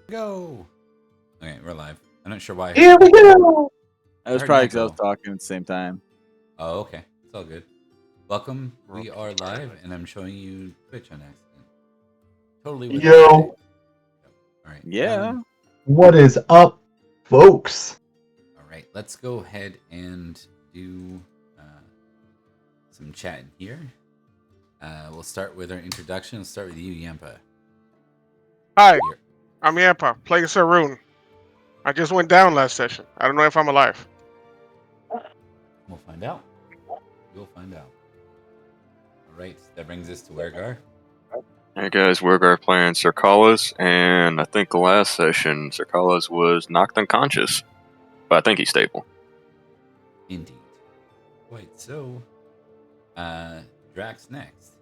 Go. Okay, we're live. I'm not sure why. Here we go. That was heard probably an because I was echo. talking at the same time. Oh, okay. It's all good. Welcome. We are live, and I'm showing you Twitch on accident. Totally without Yo, mistake. All right. Yeah. what is up, folks? All right. Let's go ahead and do some chatting here. We'll start with our introduction. We'll start with you, Yampa. Hi, You're- I'm Yampa, playing Saroon. I just went down last session. I don't know if I'm alive. We'll find out. We'll find out. All right. That brings us to Wergar. Hey guys, Wergar playing Cercalas, and I think the last session Cercalas was knocked unconscious, but I think he's stable. Indeed. Quite so. Drax next.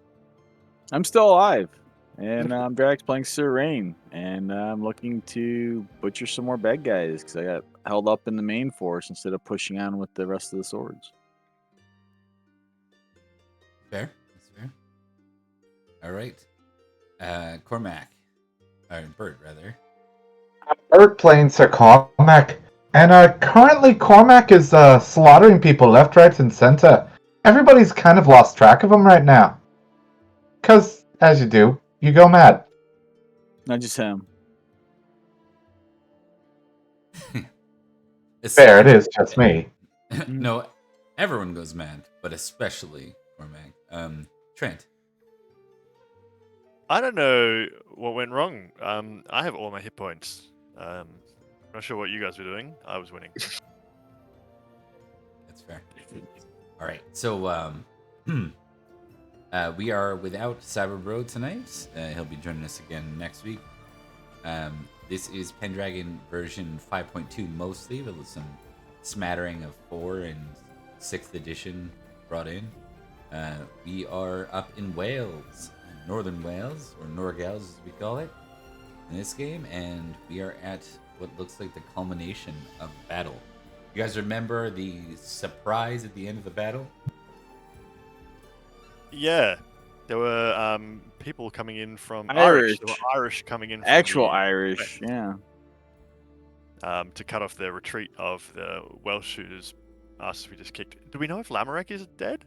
I'm still alive. And Drax playing Sir Rain. And I'm looking to butcher some more bad guys because I got held up in the main force instead of pushing on with the rest of the swords. Fair. That's fair. All right. Cormac. Or Bert, rather. Bert playing Sir Cormac, and currently Cormac is slaughtering people left, right, and center. Everybody's kind of lost track of him right now. Cause, as you do, you go mad. Not just him. Fair, it is just me. No, everyone goes mad, but especially Cormac. Trent. I don't know what went wrong. I have all my hit points. Not sure what you guys were doing. I was winning. That's fair. All right. So, we are without Cyberbro tonight. He'll be joining us again next week. This is Pendragon version 5.2 mostly, but with some smattering of 4 and 6th edition brought in. We are up in Wales, Northern Wales, or Norgales as we call it, in this game, and we are at what looks like the culmination of battle. You guys remember the surprise at the end of the battle? Yeah, there were people coming in from Irish. There were Irish coming in from Actual the Irish, west, yeah. to cut off the retreat of the Welsh shooters. Us, we just kicked. Do we know if Lamarek is dead?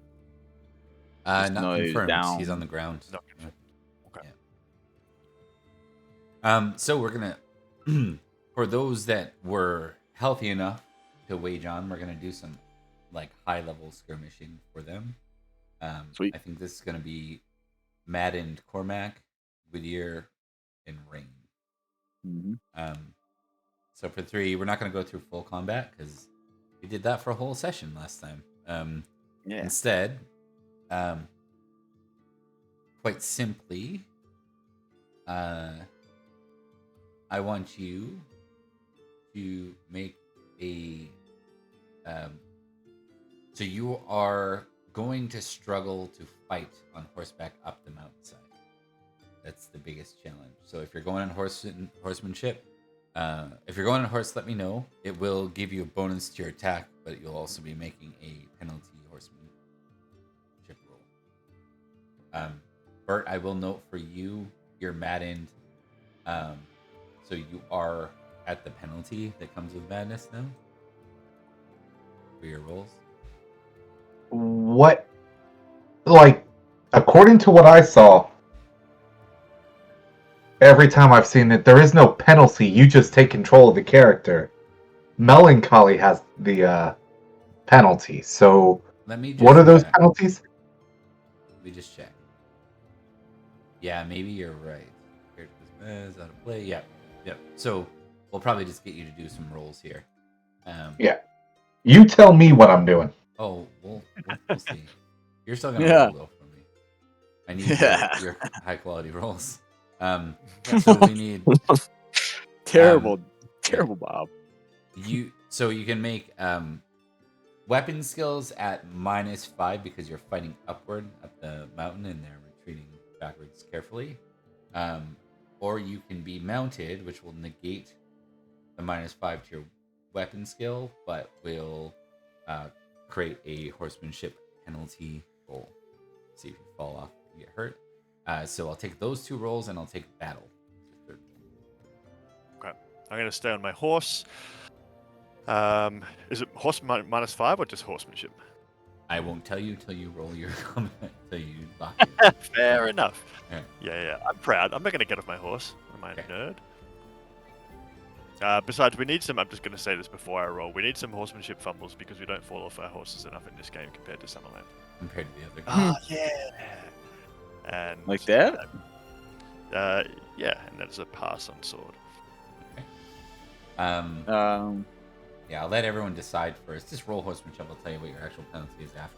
Just Not know he's confirmed. down. He's on the ground. Not confirmed. Okay. Yeah. So we're gonna, for those that were healthy enough to wage on, we're gonna do some like high level skirmishing for them. Sweet. I think this is gonna be Maddened Cormac, Whittier, and Rain. Mm-hmm. So for 3, we're not gonna go through full combat because we did that for a whole session last time. Yeah. Instead, quite simply, I want you to make a. So you are going to struggle to fight on horseback up the mountainside. That's the biggest challenge. So if you're going on horsemanship, if you're going on horse, let me know. It will give you a bonus to your attack, but you'll also be making a penalty horsemanship roll. Bert, I will note for you, you're maddened. So you are at the penalty that comes with madness now for your rolls. What? Like, according to what I saw, every time I've seen it, there is no penalty. You just take control of the character. Melancholy has the penalty. So, Let me. what are those check. penalties? Let me just check. Yeah, maybe you're right. Character's out of play. Yeah. So we'll probably just get you to do some rolls here. Yeah. You tell me what I'm doing. Oh, we'll see. You're still gonna Yeah. roll though for me. I need Yeah. your high quality rolls. So we need Terrible, Bob. So you can make weapon skills at -5 because you're fighting upward up the mountain and they're retreating backwards carefully. Or you can be mounted, which will negate the -5 to your weapon skill, but will create a horsemanship penalty roll. See if you fall off and get hurt. So I'll take those 2 rolls and I'll take battle. Okay. I'm going to stay on my horse. Is it horse -5 or just horsemanship? I won't tell you till you roll your combat, till you lock it. Fair enough. Yeah. Yeah. I'm proud. I'm not going to get off my horse. Am I a Okay. nerd? Besides, we need some. I'm just going to say this before I roll. We need some horsemanship fumbles because we don't fall off our horses enough in this game compared to Summerland. Compared to the other. Ah, yeah. And Like that? yeah, and that's a pass on sword. Yeah, I'll let everyone decide first. Just roll horsemanship. I'll tell you what your actual penalty is after.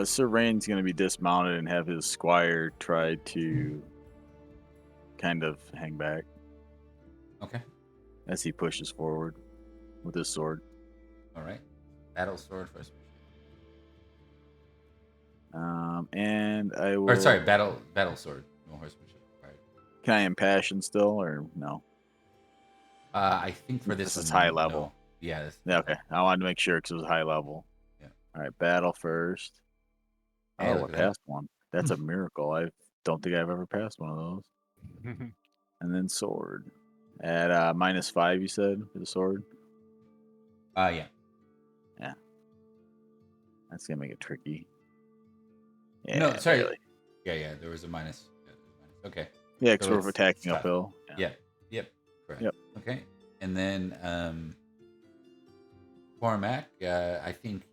Sir Rain's going to be dismounted and have his squire try to kind of hang back Okay. as he pushes forward with his sword. All right. Battle sword first. And I will. Or sorry, battle sword. No horsemanship. All right. Can I impassion still or no? I think for This this is one, high no. level. Yeah. Yeah, okay. I wanted to make sure because it was high level. Yeah. All right, battle first. Hey, Oh, I look at that. passed one. That's a miracle. I don't think I've ever passed one of those. And then sword. At -5, you said, for the sword? Yeah. That's going to make it tricky. Yeah, No, sorry. barely. Yeah. There was a minus. Okay. Yeah, because So we're it's attacking tough. uphill. Yeah. Yep. Correct. Yep. Okay. And then Cormac, I think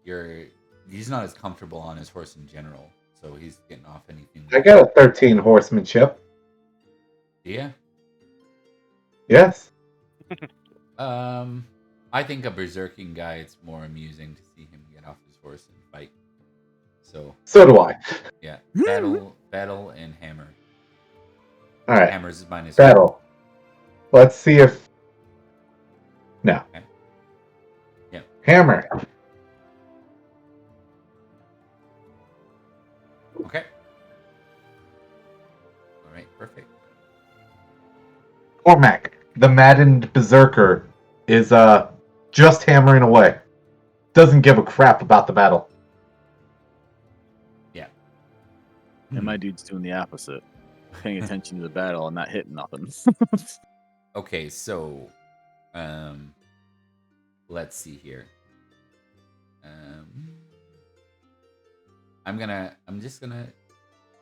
he's not as comfortable on his horse in general, so he's getting off anything. I got a 13 horsemanship. Yeah. Yes. I think a berserking guy, it's more amusing to see him get off his horse and fight. So So do I. yeah, battle and hammer. All right. Hammer's is minus Battle. Let's see if. No. Okay. Yeah. Hammer. Okay. All right. Perfect. Cormac, the maddened berserker, is just hammering away. Doesn't give a crap about the battle. Yeah. And my dude's doing the opposite. Paying attention to the battle and not hitting nothing. Okay, so let's see here. I'm just gonna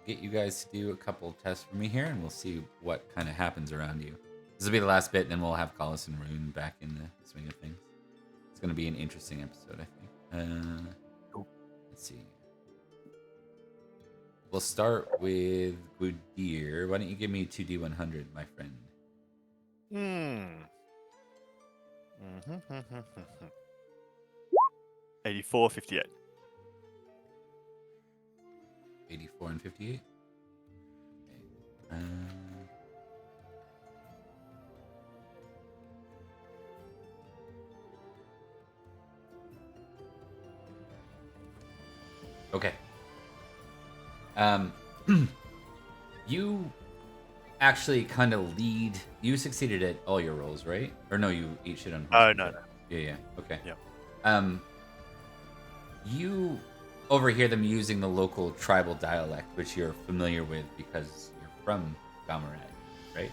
get you guys to do a couple tests for me here, and we'll see what kind of happens around you. This will be the last bit, and then we'll have Collis and Rune back in the swing of things. It's gonna be an interesting episode, I think. Let's see. We'll start with Goudier. Why don't you give me 2d100, my friend? 84, 58. 84 and 58. Okay. Okay. You actually kind of lead. You succeeded at all your rolls, right? Or no, you each hit on. Oh, no. Yeah. Okay. Yeah. You overhear them using the local tribal dialect, which you're familiar with because you're from Gamarad, right?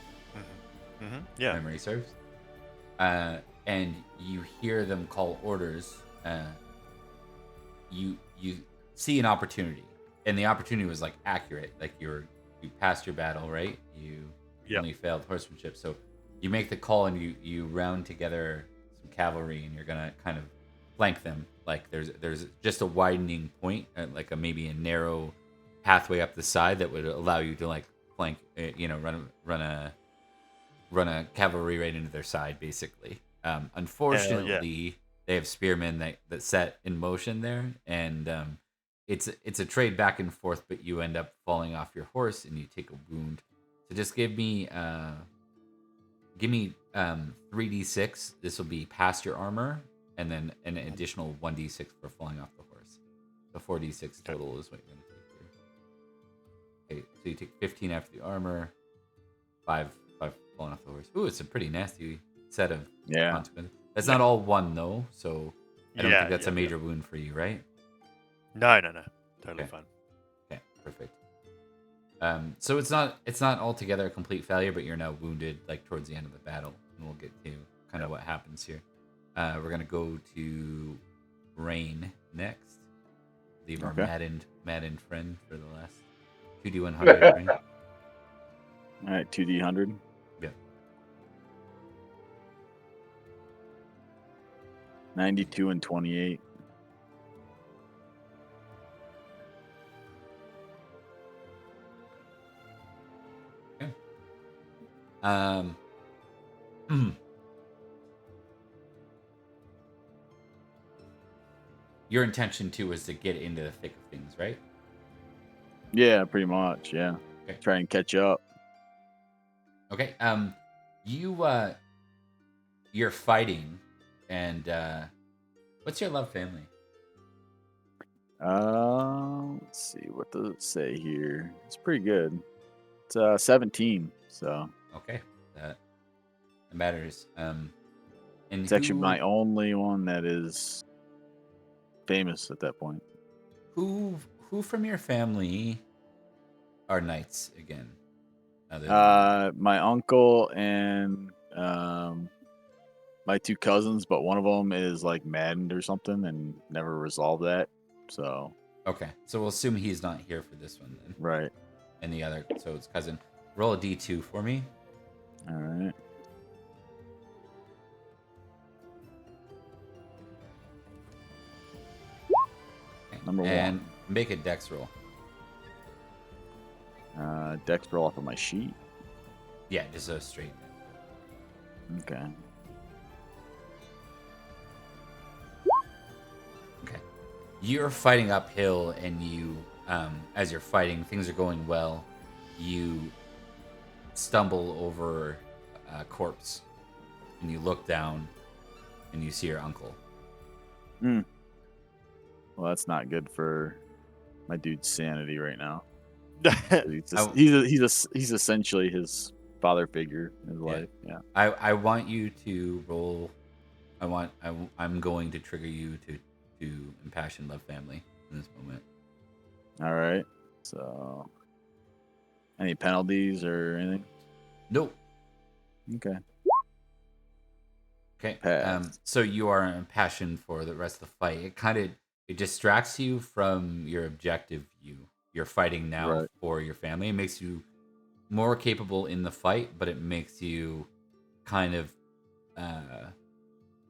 Yeah. Memory serves. And you hear them call orders. You see an opportunity, and the opportunity was like accurate. Like you passed your battle, right? You only failed horsemanship, so you make the call and you round together some cavalry, and you're gonna kind of flank them. Like there's just a widening point, like maybe a narrow pathway up the side that would allow you to like flank, run a cavalry right into their side, basically. Unfortunately, they have spearmen that set in motion there, and it's a trade back and forth, but you end up falling off your horse and you take a wound. So just give me 3d6. This will be past your armor, and then an additional 1d6 for falling off the horse. So 4d6 total is what you're going to take here. Okay, so you take 15 after the armor, 5 falling off the horse. Ooh, it's a pretty nasty set of consequences. That's not all one, though, so I don't think that's a major wound for you, right? No. Totally fine. Okay, perfect. So it's not altogether a complete failure, but you're now wounded like towards the end of the battle, and we'll get to kind of what happens here. We're gonna go to Rain next. Leave our maddened friend for the last 2d100. Rain. All right, 2d100. Yeah. 92 and 28. Okay. Your intention too was to get into the thick of things, right? Yeah, pretty much. Yeah. Okay. Try and catch up. Okay. You're fighting, and what's your love family? Let's see. What does it say here? It's pretty good. It's 17. So Okay, that matters. And it's actually my only one that is famous at that point. Who from your family are knights again? My uncle and my two cousins, but one of them is like maddened or something and never resolved that. So okay, so we'll assume he's not here for this one then. right. And the other, so it's cousin. Roll a d2 for me. All right. Okay. Number and one. make a dex roll. Dex roll off of my sheet. Yeah, just a straight. Okay. Okay. You're fighting uphill, and you, as you're fighting, things are going well. You stumble over a corpse, and you look down, and you see your uncle. Well, that's not good for my dude's sanity right now. He's essentially his father figure in his life. Yeah. I want you to roll. I'm going to trigger you to impassion love family in this moment. All right. So, any penalties or anything? Nope. Okay. Okay. Pass. So you are impassioned for the rest of the fight. It distracts you from your objective view. You're fighting now for your family. It makes you more capable in the fight, but it makes you kind of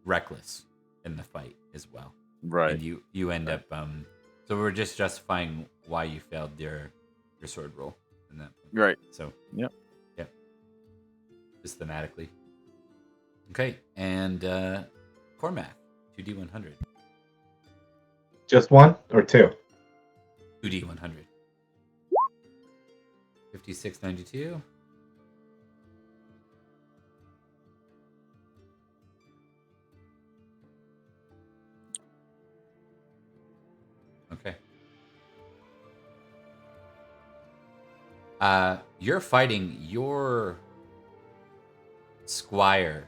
reckless in the fight as well. Right. And you end up so we're just justifying why you failed your sword roll in that point. Right. So Yep. Just thematically. Okay, and Cormac, 2d100. Just one or two? 2d100. 5692. Okay. You're fighting your squire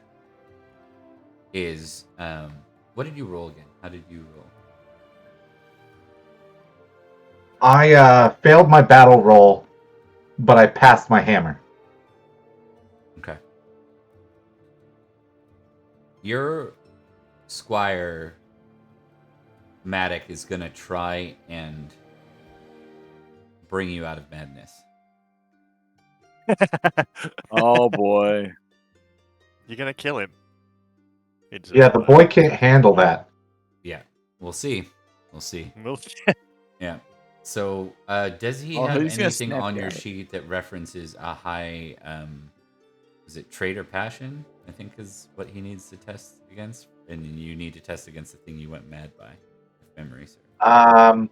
is what did you roll again? How did you roll? I failed my battle roll, but I passed my hammer. Okay. Your squire Matic is gonna try and bring you out of madness. Oh boy. You're gonna kill him. Yeah, the boy can't handle that. Yeah, we'll see. We'll see. We'll Yeah. So, does he Oh, have he's gonna anything snap on your at it. sheet that references a high, is it trait or passion? I think is what he needs to test against, and you need to test against the thing you went mad by, if memory serves.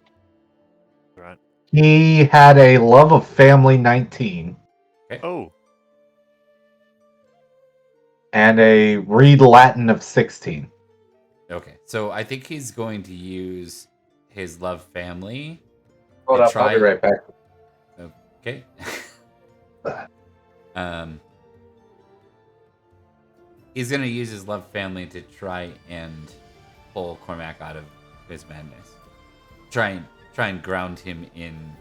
Right. He had a love of family 19 Okay. Oh, and a read Latin of 16. Okay. So I think he's going to use his love family. Hold and up, I'll be right back. Okay. He's gonna use his love family to try and pull Cormac out of his madness. Try and ground him in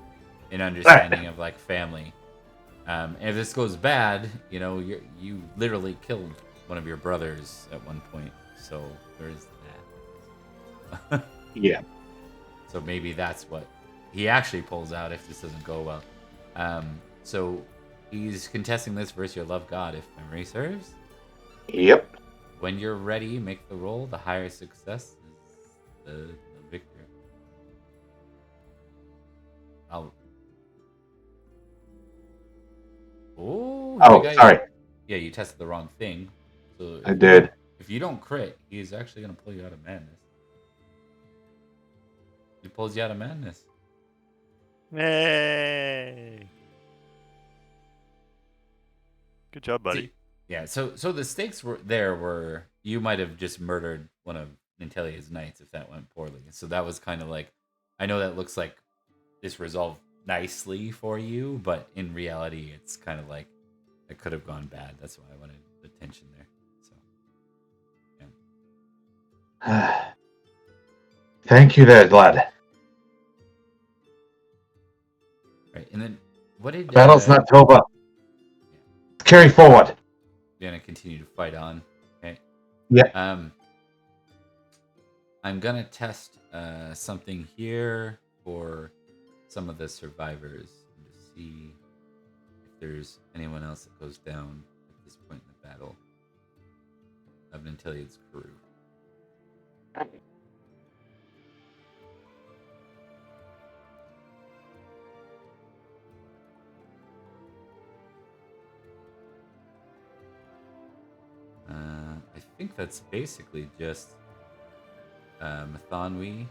an understanding of like family. And if this goes bad, you know, you literally killed one of your brothers at one point, so there's that. Yeah. So maybe that's what he actually pulls out if this doesn't go well. So he's contesting this versus your love god, if memory serves. Yep. When you're ready, make the roll. The higher success is the victor. Oh, Oh, sorry. Yeah, you tested the wrong thing. So I did. If you don't crit, he's actually going to pull you out of madness. He pulls you out of madness. Yay! Good job, buddy. See, yeah, so the stakes were you might have just murdered one of Nanteleod's knights if that went poorly. So that was kind of like, I know that looks like this resolved nicely for you, but in reality, it's kind of like it could have gone bad. That's why I wanted the tension there. So, yeah. Thank you there, lad. Right, and then what did Battle's not over. Carry forward. You're gonna continue to fight on. Okay. Yeah. I'm gonna test something here for some of the survivors to see if there's anyone else that goes down at this point in the battle of Nanteleod's crew. I think that's basically just Mathanwi.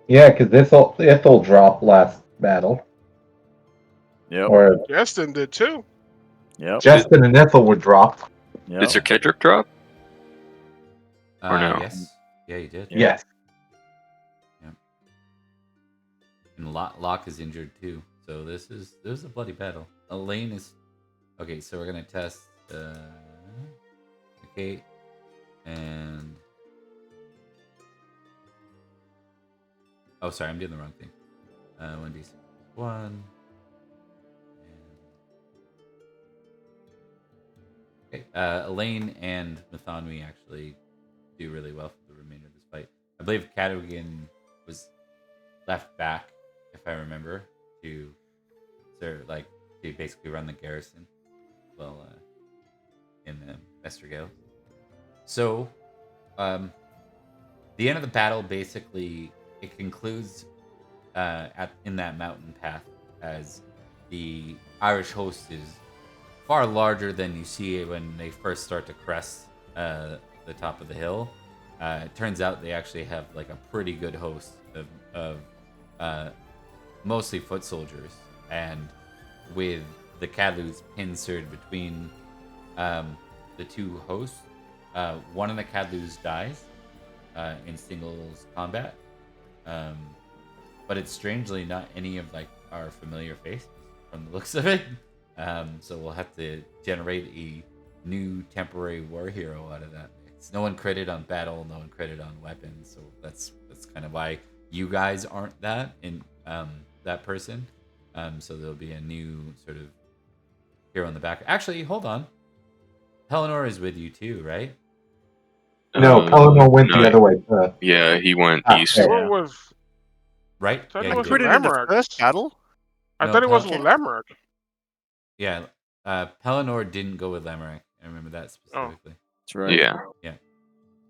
Yeah, because this'll drop last battle. Yep. Or Justin did too. Yep. Justin and Ethel would drop. Yep. Did Sir Kedrick drop? Or no? Yes. Yeah, you did. Yes. And Locke is injured too. So this is a bloody battle. Elaine is okay. So we're gonna test. Okay, and oh, sorry, I'm doing the wrong thing. 1d6 1. Okay, Elaine and Mathanwi actually do really well for the remainder of this fight. I believe Cadogan was left back, if I remember, to basically run the garrison well in Estergale. So the end of the battle basically it concludes in that mountain path as the Irish host is far larger than you see when they first start to crest the top of the hill. It turns out they actually have like a pretty good host of mostly foot soldiers, and with the Cadlus pincered between the two hosts, one of the Cadlus dies in singles combat, but it's strangely not any of like our familiar faces from the looks of it. So we'll have to generate a new temporary war hero out of that mix. No one critted on battle, no one critted on weapons, so that's kind of why you guys aren't that in that person. So there'll be a new sort of hero in the back. Actually, hold on. Pelennor is with you too, right? No, Pelennor went the other way. Yeah, he went east. yeah. What was? Right? I thought Yeah, it you was did. with Critted in the Lamarck. first battle? I No, thought it was with Lamarck. Yeah, Pelennor didn't go with Lamarck. I remember that specifically. That's right. Yeah.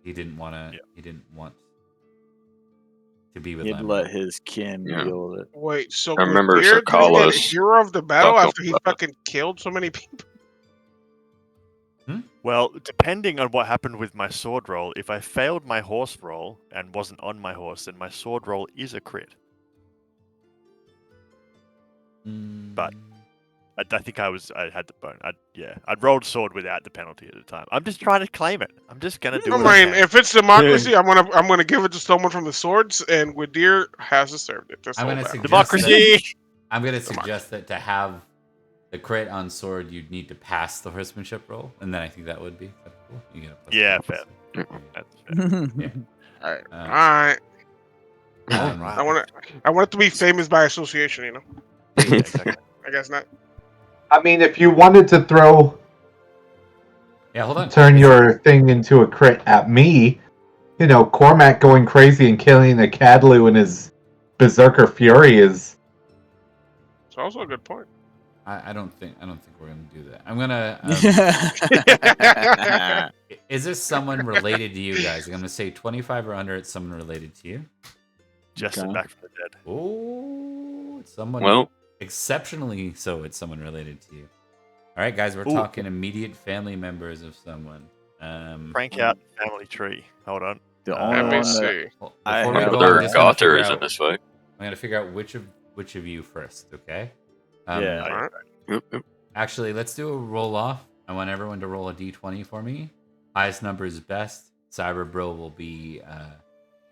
He didn't want to. Yeah. He didn't want to be with He'd Lamarck. let his kin Yeah. deal with it. Wait, so I remember Gwydir didn't get Cercalos hero of the battle buckled after he up. fucking killed so many people? Well, depending on what happened with my sword roll, if I failed my horse roll and wasn't on my horse, then my sword roll is a crit. But I think I had the bone. I'd rolled sword without the penalty at the time. I'm just trying to claim it. I'm just gonna do I what I mean, can. if it's democracy, I'm gonna give it to someone from the swords, and Gwydir has deserved it. This I'm whole gonna battle. suggest Democracy. I'm going to suggest that to have the crit on sword, you'd need to pass the horsemanship roll, and then I think that would be acceptable. You get a plus Yeah, one. fair. That's fair. Yeah. All right. Right. I want it to be famous by association. Yeah, exactly. I guess not. I mean, if you wanted to Yeah, hold on. turn your thing into a crit at me, Cormac going crazy and killing a Cadlu in his Berserker Fury is. It's also a good point. I don't think we're gonna do that. I'm gonna. Is this someone related to you guys? I'm gonna say 25 or under. It's someone related to you. Justin Okay. back from the dead. Oh, it's someone. Well, Exceptionally so. It's someone related to you. All right, guys. We're Ooh. talking immediate family members of someone. Crank out the family tree. Hold on. The Uh, only Let me one that see. Well, I before we have- go, there I'm are just gonna figure Gothers in out. this fight. I'm gonna figure out which of you first. Okay. Yeah. All right. Yep, yep. Actually, let's do a roll off. I want everyone to roll a d20 for me. Highest number is best. Cyber Bro will be.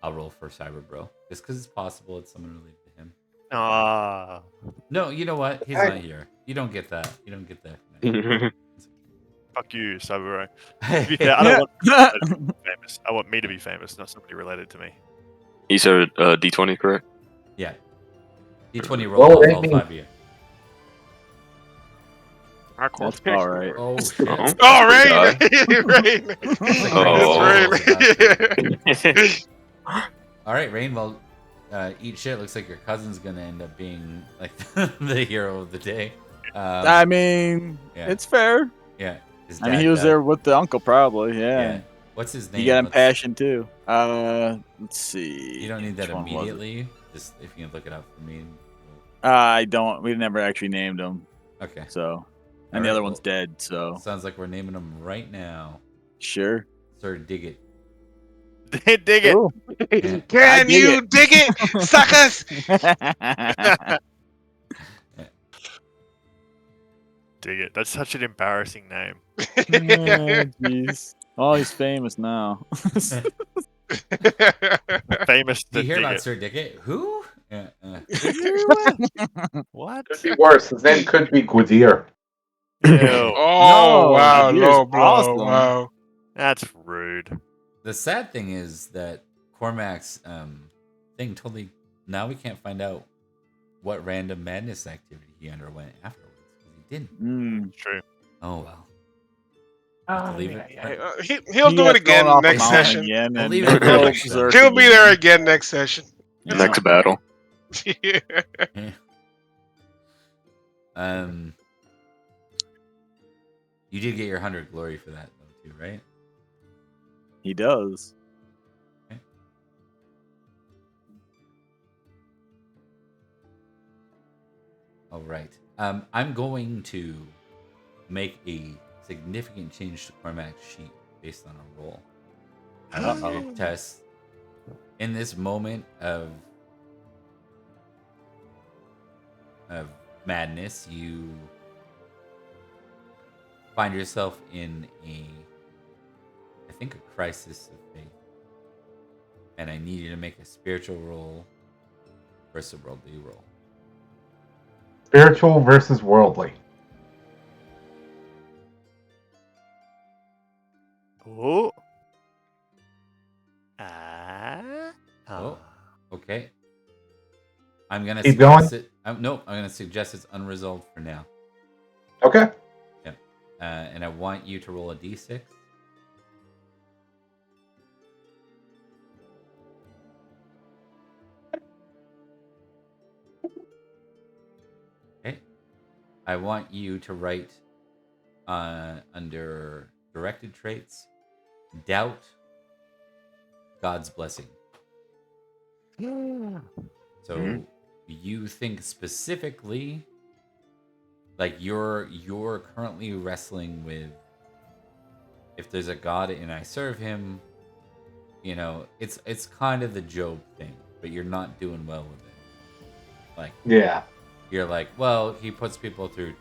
I'll roll for Cyber Bro just because it's possible it's someone related to him. Ah. No, you know what? He's Hey. not here. You don't get that. You don't get that. Fuck you, Cyber. To be fair, I don't want to be famous. I want me to be famous, not somebody related to me. He said D20, correct? Yeah. D20 roll Well, off it all ain't 5 of you. I call That's all right. Oh shit. Uh-oh. Oh, Rain! Rain! Oh. It's Rain. All right, Rain. Well, eat shit. Looks like your cousin's gonna end up being like the hero of the day. I mean, yeah. it's fair. Yeah. His I mean, dad he was died. there with the uncle, probably. Yeah. Yeah. What's his name? He got Let's- impassioned too. Let's see. You don't need that Which one was it? immediately. Just if you can look it up for me. I don't. We never actually named him. Okay. So, and All the right, other one's well- dead. So, Sounds like we're naming them right now. sure. Sir Dig It. Dig it. Cool. Can dig you it. dig it, suckers? Dig it. That's such an embarrassing name. Jeez. Oh, he's famous now. Famous Do to you hear dig about it. Sir Dig It? Who? Yeah. What? Could be worse. His name could be Gwydir. Ew. Oh, No, wow. Gwydir's Low blow. awesome. Wow. That's rude. The sad thing is that Cormac's thing totally. Now we can't find out what random madness activity he underwent afterwards. 'Cause he didn't. Mm. True. Oh well. Have to leave it. He'll He do got it again thrown off the next mountain session. Again We'll and leave it go there next berserk He'll be again. there again next session. Yeah. Next battle. You did get your 100 glory for that though too, right? He does. All right. I'm going to make a significant change to Cormac's sheet based on a roll. I want you to test in this moment of madness. You find yourself in I think, a crisis of faith, and I need you to make a spiritual roll versus a worldly roll. Spiritual versus worldly. Oh. Oh, okay. I'm gonna Keep suggest going? it. No, I'm gonna suggest it's unresolved for now. Okay. And I want you to roll a d6. Okay. I want you to write under directed traits, doubt God's blessing. So Mhm. you think specifically, like you're currently wrestling with, if there's a God and I serve him, it's kind of the Job thing, but you're not doing well with it. Like Yeah. you're like, well, he puts people through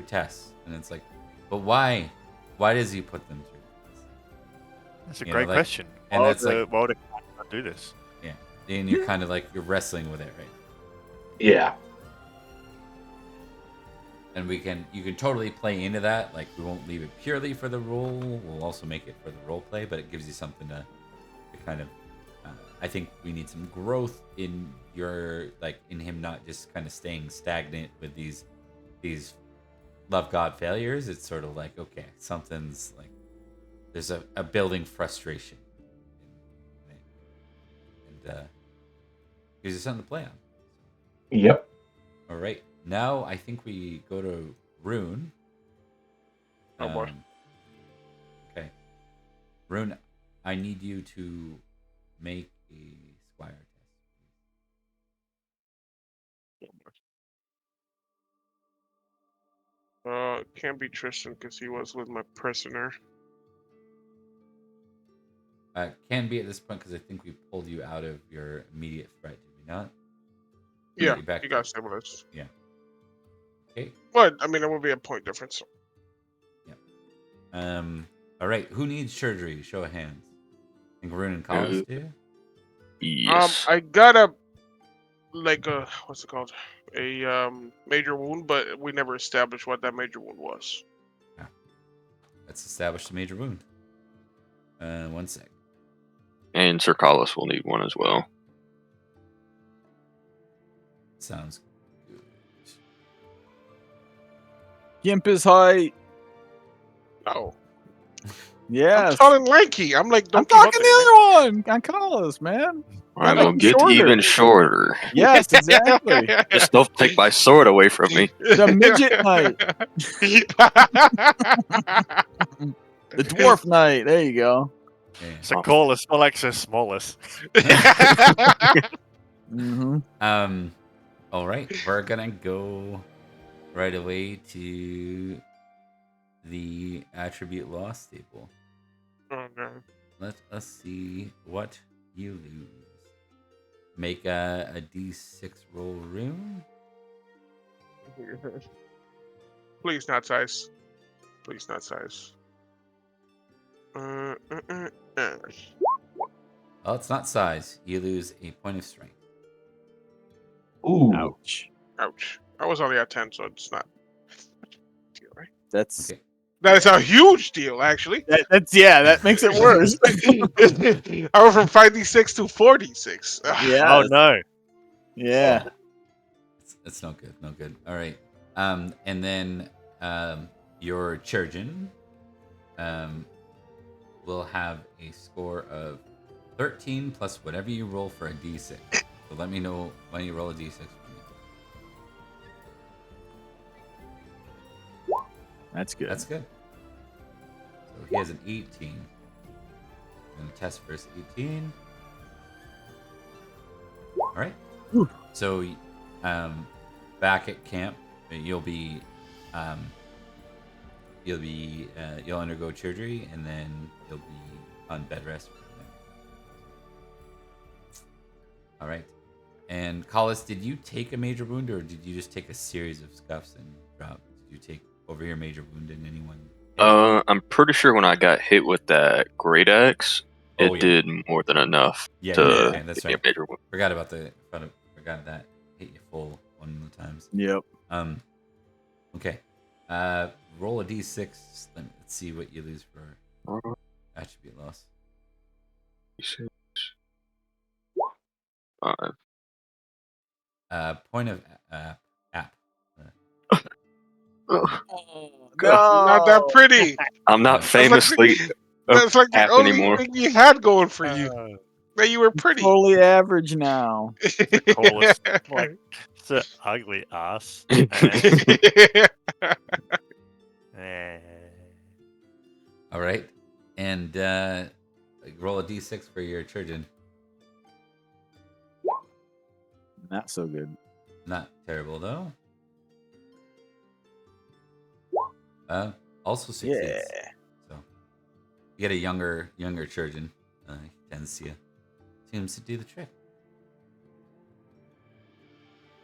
tests, and it's like, but why? Why does he put them through tests? That's a You know, great like- question. and Why that's would like- why would a cat not do this? Yeah, and you're kind of like you're wrestling with it, right? Yeah. And you can totally play into that. Like, we won't leave it purely for the role. We'll also make it for the role play, but it gives you something to kind of I think we need some growth in in him not just kind of staying stagnant with these love God failures. It's sort of like, okay, something's like there's a building frustration, and gives you something to play on. Yep. All right, now I think we go to Rune. Oh boy. Okay, Rune, I need you to make a Squire test. Can't be Tristan because he was with my prisoner. Can be at this point because I think we pulled you out of your immediate threat, did we not? Yeah, You're back you to- got stimulus. Yeah. Okay. But I mean, it will be a point difference. All right. Who needs surgery? Show of hands. I think Rune and Collins do. Yes. I got a what's it called? A major wound, but we never established what that major wound was. Let's establish the major wound. 1 sec. And Cercalis will need one as well. Sounds good. Gimp is height. No, Yes. I'm tall and lanky. I'm like I'm Don talking Quixote, the other one. On Carlos, man. I Gotta will make get him shorter. even shorter. Yes, exactly. Just don't take my sword away from me. The midget knight. The dwarf knight. There you go. Yeah. Cercalis, more like Smallest. Mm-hmm. All right. We're gonna go right away to the attribute loss table. Oh no. Let us see what you lose. Make a d6 roll Rune. Please not size. Please not size. Oh, it's not size. You lose a point of strength. Ooh. Ouch. Ouch. I was only at 10, so it's not deal, right? That's Okay. That is a huge deal, actually. that makes it worse. I went from 5d6 to 4d6. Yeah. Oh no. Yeah. It's no good. No good. All right. And then your Chirurgeon will have a score of 13 plus whatever you roll for a d6. So let me know when you roll a d6 for me. That's good. That's good. So he has an 18. I'm going to test versus 18. All right. Whew. So back at camp, you'll undergo surgery and then you'll be on bed rest for the night. All right. And Collis, did you take a major wound or did you just take a series of scuffs and drop? Did you take over your major wound in anyone? I'm pretty sure when I got hit with that great axe, Oh, it yeah. did more than enough Yeah, to okay, that's give me right. a major wound. Forgot that hit you full one of the times. Yep. Okay. Roll a d6. Let's see what you lose for attribute loss. 5. Point of app. Not that pretty. I'm not That's famously That's like the app only anymore. thing you had going for you. That you were pretty. Totally average now. Cercalis, like, it's an ugly ass. All right. And roll a d6 for your Chirurgeon. Not so good. Not terrible though. Also succeeds. Yeah. So you get a younger Chirurgeon. He seems to do the trick.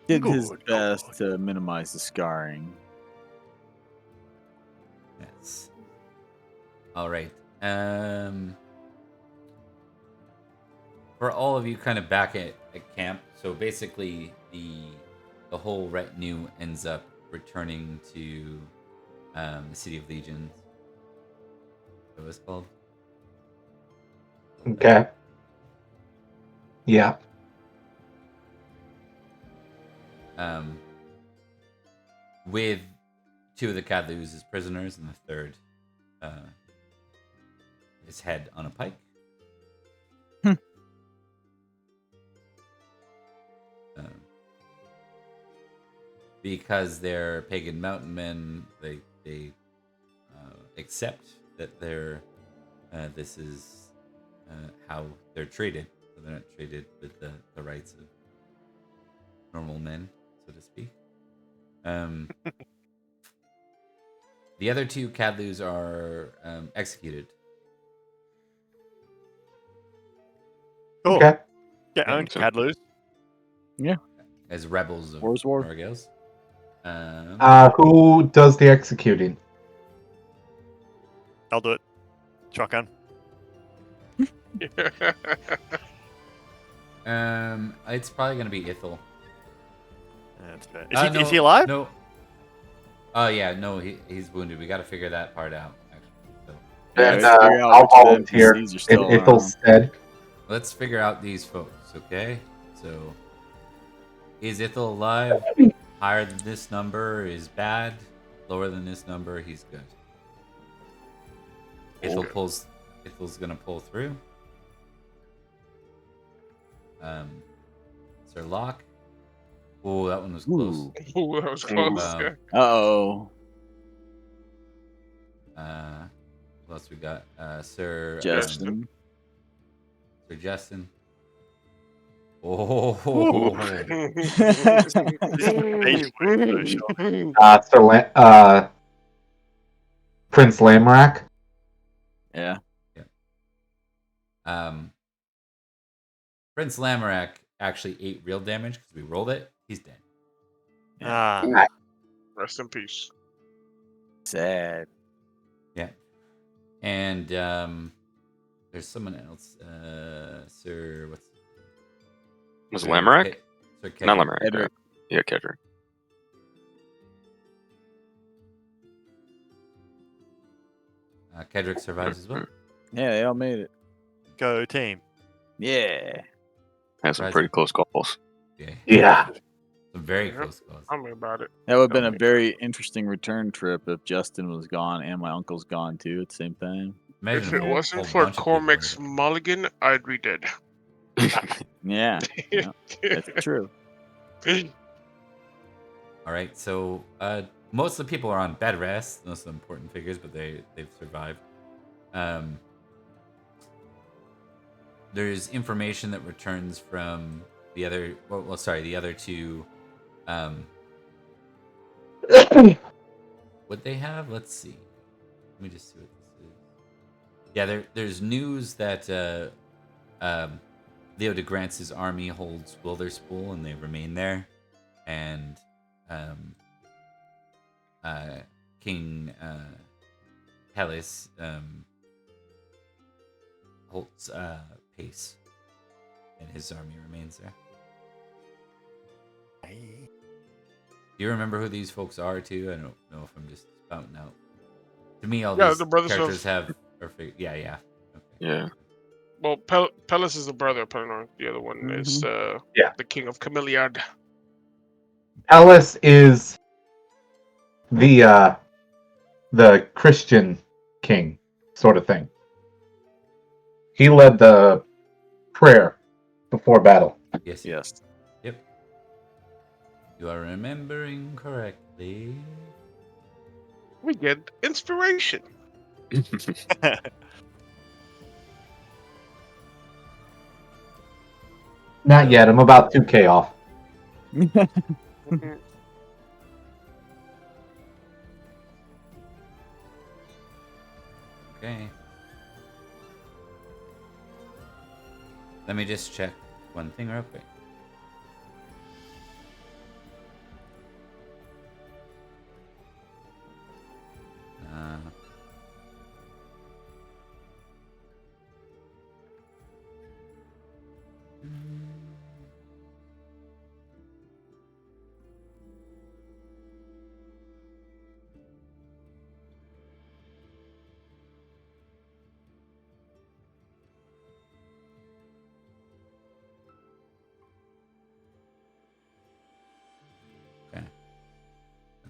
Did his Good best God. to minimize the scarring. Yes. All right. For all of you kind of back at camp, so basically the whole retinue ends up returning to the City of Legions. What was it called? Okay. Yeah. With 2 of the Cadlus as prisoners, and the third his head on a pike. Because they're pagan mountain men, they accept that this is how they're treated. So they're not treated with the rights of normal men, so to speak. The other 2 Cadlus are executed. Cool. Okay. Get owned, Cadlus. As rebels of War's war. Norgales. Who does the executing? I'll do it. Shotgun. It's probably gonna be Ithel. That's fair. Is he No, alive? No. Oh yeah, no, he's wounded. We got to figure that part out. Actually, so Yeah, And let's figure out I'll which of the volunteer NPCs are in still Ithel's stead. let's figure out these folks. Okay, so is Ithel alive? Higher than this number is bad. Lower than this number, he's good. Ithel's gonna pull through. Sir Locke. Oh, that one was close. Ooh. Ooh, that was close. Um, Yeah. Uh-oh. What else we got? Sir Justin. Sir Justin. Oh, Prince Lamorak. Yeah. Prince Lamorak actually ate real damage because we rolled it. He's dead. Ah. Rest in peace. Sad. Yeah. And there's someone else. Sir, what's Was it Lamorak? Sir Not Kedrick. Lamorak. Kedrick. Right? Yeah, Kedrick. Kedrick survives as well. Yeah, they all made it. Go team. Yeah. Had some pretty close calls. Okay. Yeah. Some very Yeah. close calls. Tell me about it. That would have been Tell a me very interesting return trip if Justin was gone and my uncle's gone too at the same time. Imagine If a it whole wasn't for bunch of people Cormac's were- mulligan, I'd be dead. Yeah. Yeah, that's true. All right, so most of the people are on bed rest. Most of the important figures, but they've survived. There's information that returns from the other. The other 2. What they have? Let's see. Let me just see what this is. Yeah, there's news that Leo de Grance's army holds Wilderspool and they remain there, and King Hellas holds pace, and his army remains there. Do you remember who these folks are too? I don't know if I'm just spouting out. To me, all these the brothers characters of- yeah. Okay. Yeah. Well, Pelles is the brother of Pelennor. The other one is the king of Cameliard. Ellis is the Christian king, sort of thing. He led the prayer before battle. Yes. Yes. Yep. You are remembering correctly. We get inspiration. Not yet. I'm about 2K off. Okay. Let me just check one thing real quick.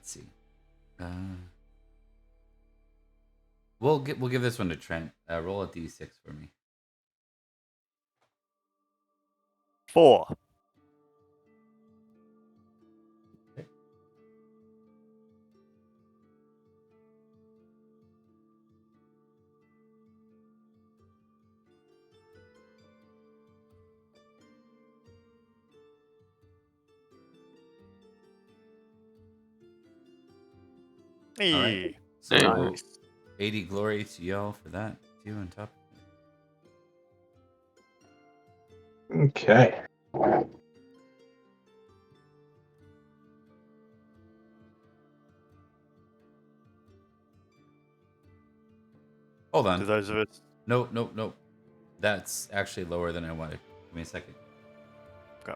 Let's see. We'll give this one to Trent. Roll a d6 for me. 4. All right. Hey. So Nice. 80 glory to y'all for that too on top. Okay. Hold To on. those of us. Nope. That's actually lower than I wanted. Give me a second. Okay.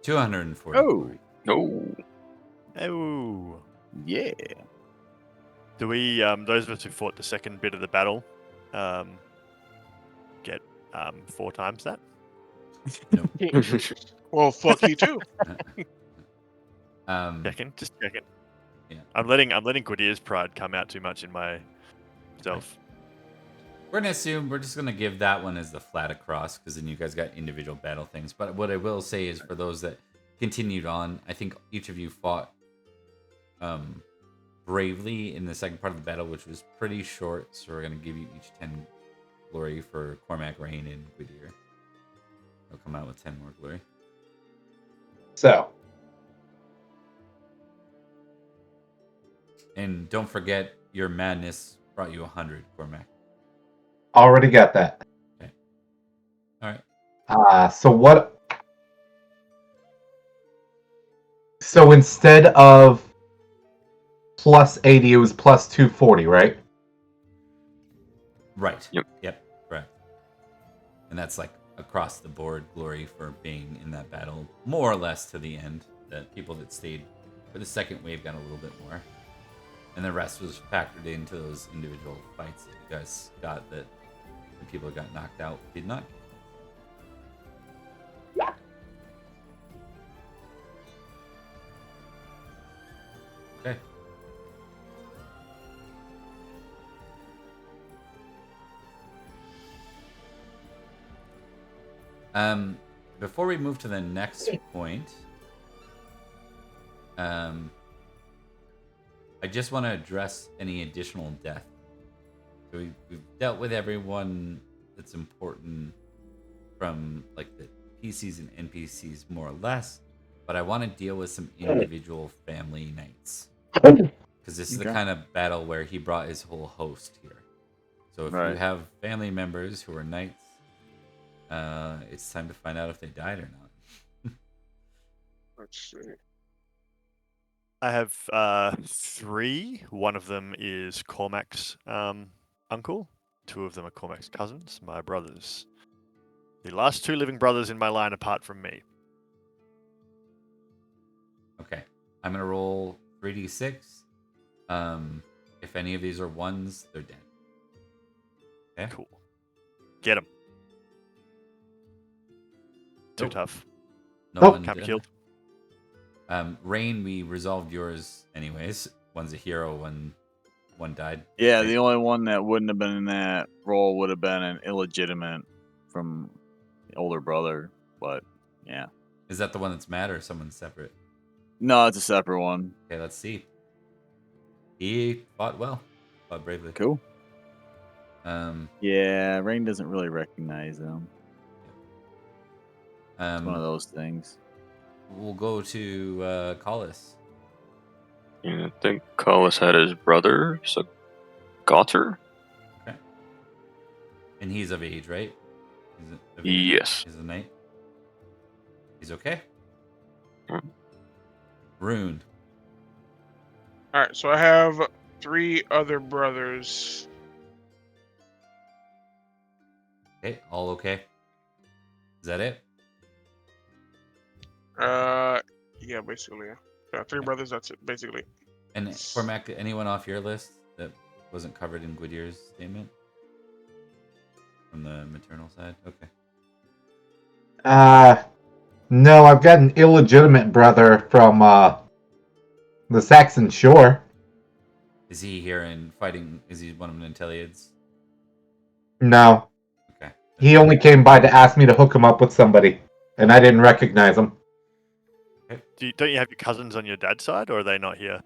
240 Oh. glory. No. Oh. Yeah. Do we, those of us who fought the second bit of the battle, get 4 times that? Nope. Well, fuck you too. Just checking. Yeah. I'm letting Gwydir's pride come out too much in myself. We're gonna assume we're just gonna give that one as the flat across because then you guys got individual battle things. But what I will say is for those that continued on, I think each of you fought bravely in the second part of the battle, which was pretty short. So we're gonna give you each 10 glory for Cormac, Rain, and Gwydir. They'll come out with 10 more glory. So, And don't forget your madness brought you 100, Cormac. already got that. All right. So what? So instead of plus 80, it was plus 240, right? Right. Yep. Correct. And that's like across the board glory for being in that battle, more or less to the end. The people that stayed for the second wave got a little bit more. And the rest was factored into those individual fights that you guys got that the people that got knocked out did not. Okay. Before we move to the next point, I just want to address any additional death. So we've dealt with everyone that's important from like the PCs and NPCs more or less, but I want to deal with some individual family knights because this is the Okay. kind of battle where he brought his whole host here. So if you Right. have family members who are knights, it's time to find out if they died or not. Let's see. I have 3. One of them is Cormac's uncle. 2 of them are Cormac's cousins, my brothers. The last 2 living brothers in my line apart from me. Okay, I'm gonna roll 3d6. If any of these are ones, they're dead. Okay. Cool. Get him. Too Nope. tough. No Nope. one Can't be dead. killed. Rain, we resolved yours anyways. One's a hero, one died. Yeah, Okay. the only one that wouldn't have been in that role would have been an illegitimate from the older brother. But yeah, Is that the one that's mad or someone separate? no, it's a separate one. Okay, let's see. He fought well, fought bravely. Cool. Um, Yeah, Rain doesn't really recognize them. It's one of those things. we'll go to Collis. Yeah, I think Collis had his brother, so Gotter? Okay. And he's of age, right? He's of age. Yes. He's a knight. He's okay. Hmm. Rune. All right, so I have 3 other brothers. Okay, all okay. Is that it? Yeah, basically. Yeah, 3 brothers. That's it, basically. And Cormac, anyone off your list that wasn't covered in Gwydir's statement? From the maternal side? Okay. No, I've got an illegitimate brother from the Saxon Shore. Is he here and fighting? Is he one of Nanteleod's? No, Okay. he only came by to ask me to hook him up with somebody, and I didn't recognize him. Don't you have your cousins on your dad's side, or are they not here?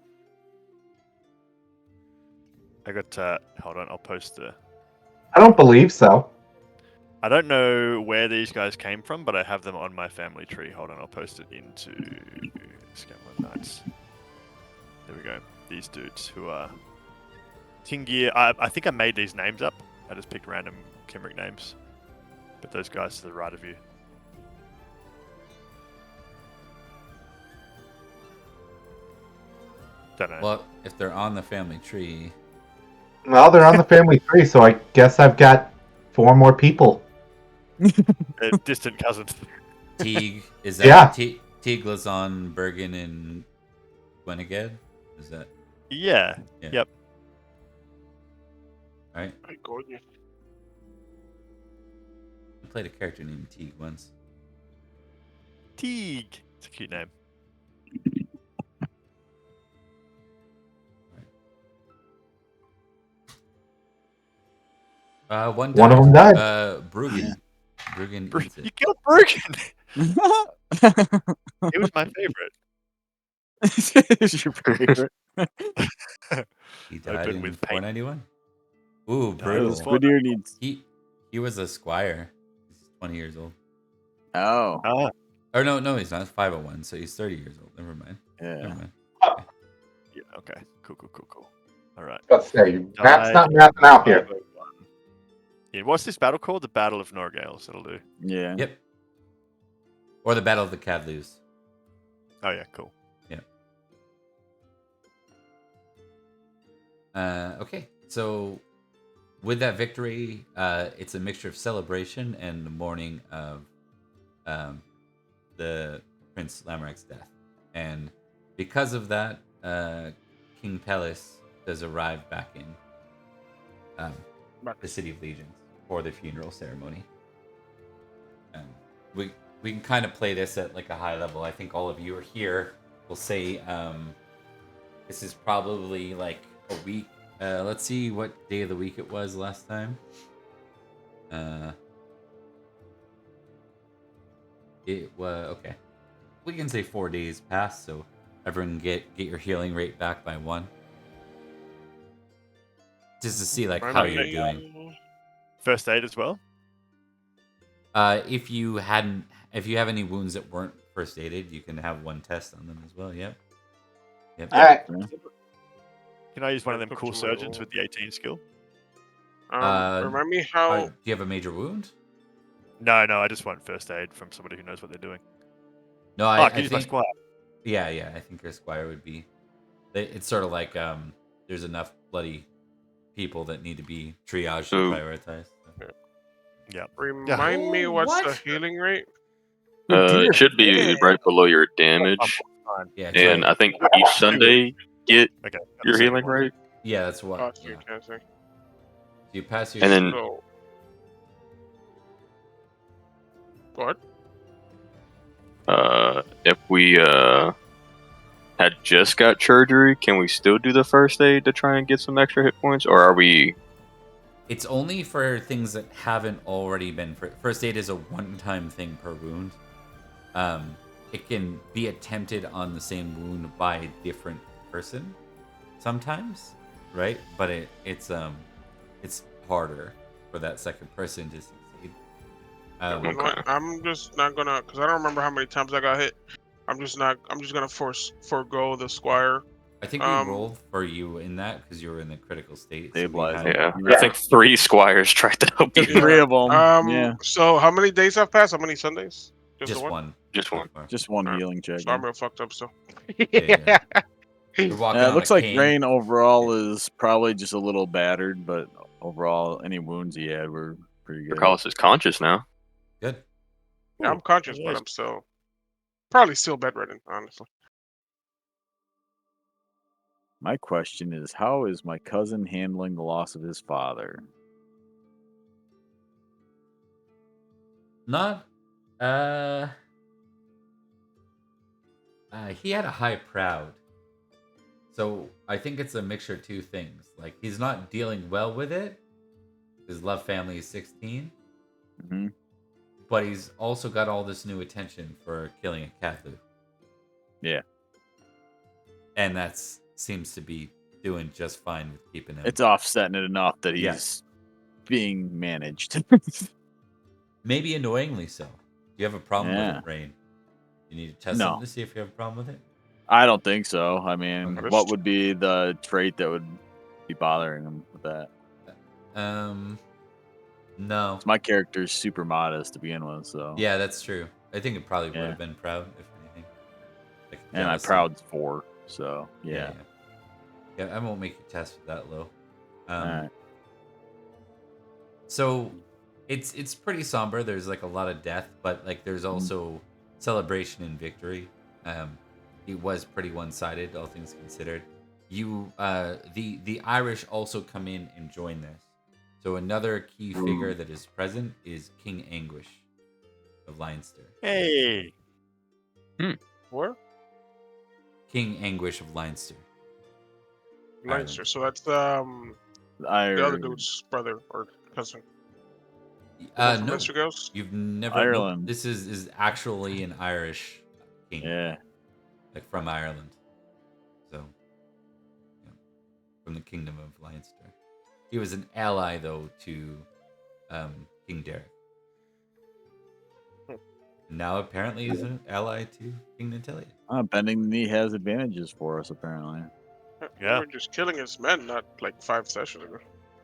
I got. Hold on, I'll post the. I don't believe so. I don't know where these guys came from, but I have them on my family tree. Hold on, I'll post it into Escavalon Knights. There we go. These dudes who are Tingir. I think I made these names up. I just picked random Kimric names. But those guys to the right of you. Don't know. Well, if they're on the family tree, Well, they're on the family tree, so I guess I've got 4 more people. Distant cousins. Teague is that? Yeah. Teague, Lazon, Bergen, and Gweneged. Is that Yeah. Yeah. Yep. right? My goodness. I played a character named Teague once. Teague. It's a cute name. One One of them died. Brugen. Brugen eats You it. killed Bergen. He was my favorite. Is your favorite? He died in with paint. 491. Ooh, No, brutal. this Whittier needs. He was a squire. He's 20 years old. Oh, Ah, Or no, he's not. 501, so he's 30 years old. Never mind. Never yeah. mind. yeah. Okay. Cool. All right. Let's say Matt's not mapping out here. 501. Yeah, what's this battle called? The Battle of Norgales. It'll do. Yeah. Yep. Or the Battle of the Cadloos. Oh yeah, cool. Okay, so with that victory, it's a mixture of celebration and the mourning of the Prince Lamorak's death. And because of that, King Pelles does arrive back in the City of Legions for the funeral ceremony. We can kind of play this at like a high level. I think all of you are here. We'll say this is probably like a week. Let's see what day of the week it was last time. It was okay. We can say 4 days passed, so everyone get your healing rate back by 1. Just to see like how you're doing. First aid as well. If you have any wounds that weren't first aided, you can have 1 test on them as well. Yep. All right. Can I use one of them Put cool some of surgeons those. with the 18 skill? Remind me how. Do you have a major wound? No, I just want first aid from somebody who knows what they're doing. No, I I can use my think. squire. Yeah. I think your squire would be. It's sort of like there's enough bloody people that need to be triaged and So- prioritized. So. Yeah. Remind me Oh, what's what? the healing rate? It should be right below your damage, Fine. Yeah, and try- I think each Sunday get Okay. your So- healing rate. yeah, that's what. Oh, Yeah. you can't say. You pass your. And then- So. What? If we had just got surgery, can we still do the first aid to try and get some extra hit points, or are we? It's only for things that haven't already been. First aid is a one-time thing per wound. It can be attempted on the same wound by a different person, sometimes, right? But it's harder for that second person to succeed. You know what? I'm just not gonna, cause I don't remember how many times I got hit. I'm just gonna forego the squire. I think we rolled for you in that because you were in the critical state. So we Stabilize had- Yeah, Yeah. I think 3 squires tried to help you. Just 3 of them. yeah. So how many days have passed? How many Sundays? just the one. Just one. so far. Just one Alright. healing check. So I'm real fucked up still. Yeah. You're walking It on looks a like cane. Rain overall is probably just a little battered, but overall, any wounds he had were pretty good. Carlos is conscious now. Good. Yeah, I'm conscious, but nice. I'm still probably still bedridden, honestly. My question is, how is my cousin handling the loss of his father? Not he had a high proud. So I think it's a mixture of two things. Like, he's not dealing well with it. His love family is 16. Mhm. But he's also got all this new attention for killing a Cathu. Yeah. And that seems to be doing just fine with keeping him. It's offsetting it enough that he's Yes. being managed. Maybe annoyingly so. Do you have a problem with Yeah. it, Rain? You need to test No. something to see if you have a problem with it? I don't think so. I mean, Okay. what would be the trait that would be bothering him with that? No. My character's super modest to begin with, so Yeah, that's true. I think it probably would Yeah. have been proud, if anything. Like and my jealousy. proud's 4, so yeah. Yeah, I won't make you test with that low. Alright. So it's pretty somber. There's like a lot of death, but like there's also celebration and victory. It was pretty one-sided, all things considered. The Irish also come in and join this. So another key figure that is present is King Anguish of Leinster. Hey. Where? King Anguish of Leinster. Leinster. Ireland. So that's the other dude's brother or cousin. From No, Norgales? you've never. Ireland. Nope, this is actually an Irish king, Yeah. like from Ireland. So, yeah, from the Kingdom of Leinster. He was an ally, though, to King Derek. Now, apparently, he's an ally to King Nanteleod. Bending the knee has advantages for us, apparently. Yeah. We were just killing his men not like 5 sessions ago.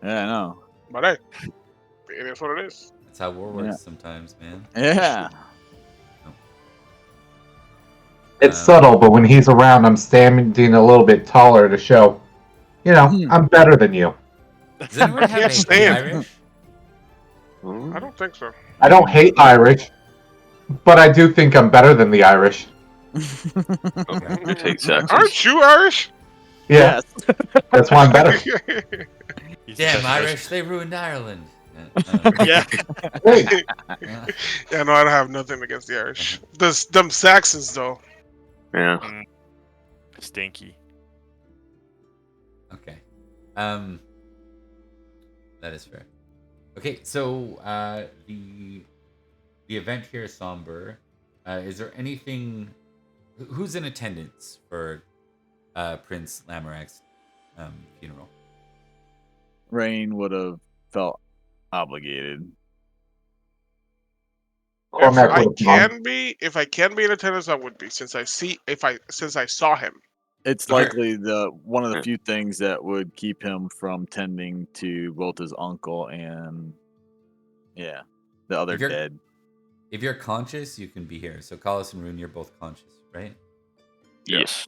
Yeah, I know. But hey, it is what it is. That's how war works Yeah. sometimes, man. Yeah. It's Um, subtle, but when he's around, I'm standing a little bit taller to show, I'm better than you. Does anyone have can't anything stand. Irish? I don't think so. I don't hate Irish, but I do think I'm better than the Irish. You take Saxons. Aren't you Irish? Yeah, Yes. that's why I'm better. He's the Damn, best Irish, they ruined Ireland. Yeah. Hey, Yeah, no, I don't have nothing against the Irish. Them Saxons, though. Yeah. Stinky. Okay. That is fair. Okay, so the event here is somber. Is there anything? Who's in attendance for Prince Lamorak's funeral? Rain would have felt obligated. Cormac If would've gone. I can be in attendance, I would be since I saw him. It's Okay. likely one of the few things that would keep him from tending to both his uncle and the other If you're- dead. If you're conscious, you can be here. So Collis and Rune, you're both conscious, right? Yes.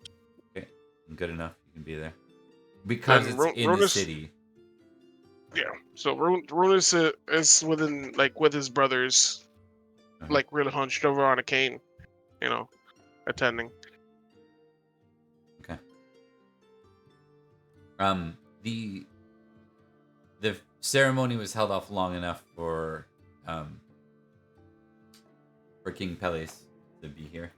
Okay, good enough. You can be there because And it's in Rune the is- city. Yeah. So Rune is within with his brothers, Uh-huh. really hunched over on a cane, attending. Okay. The ceremony was held off long enough for King Peleus to be here.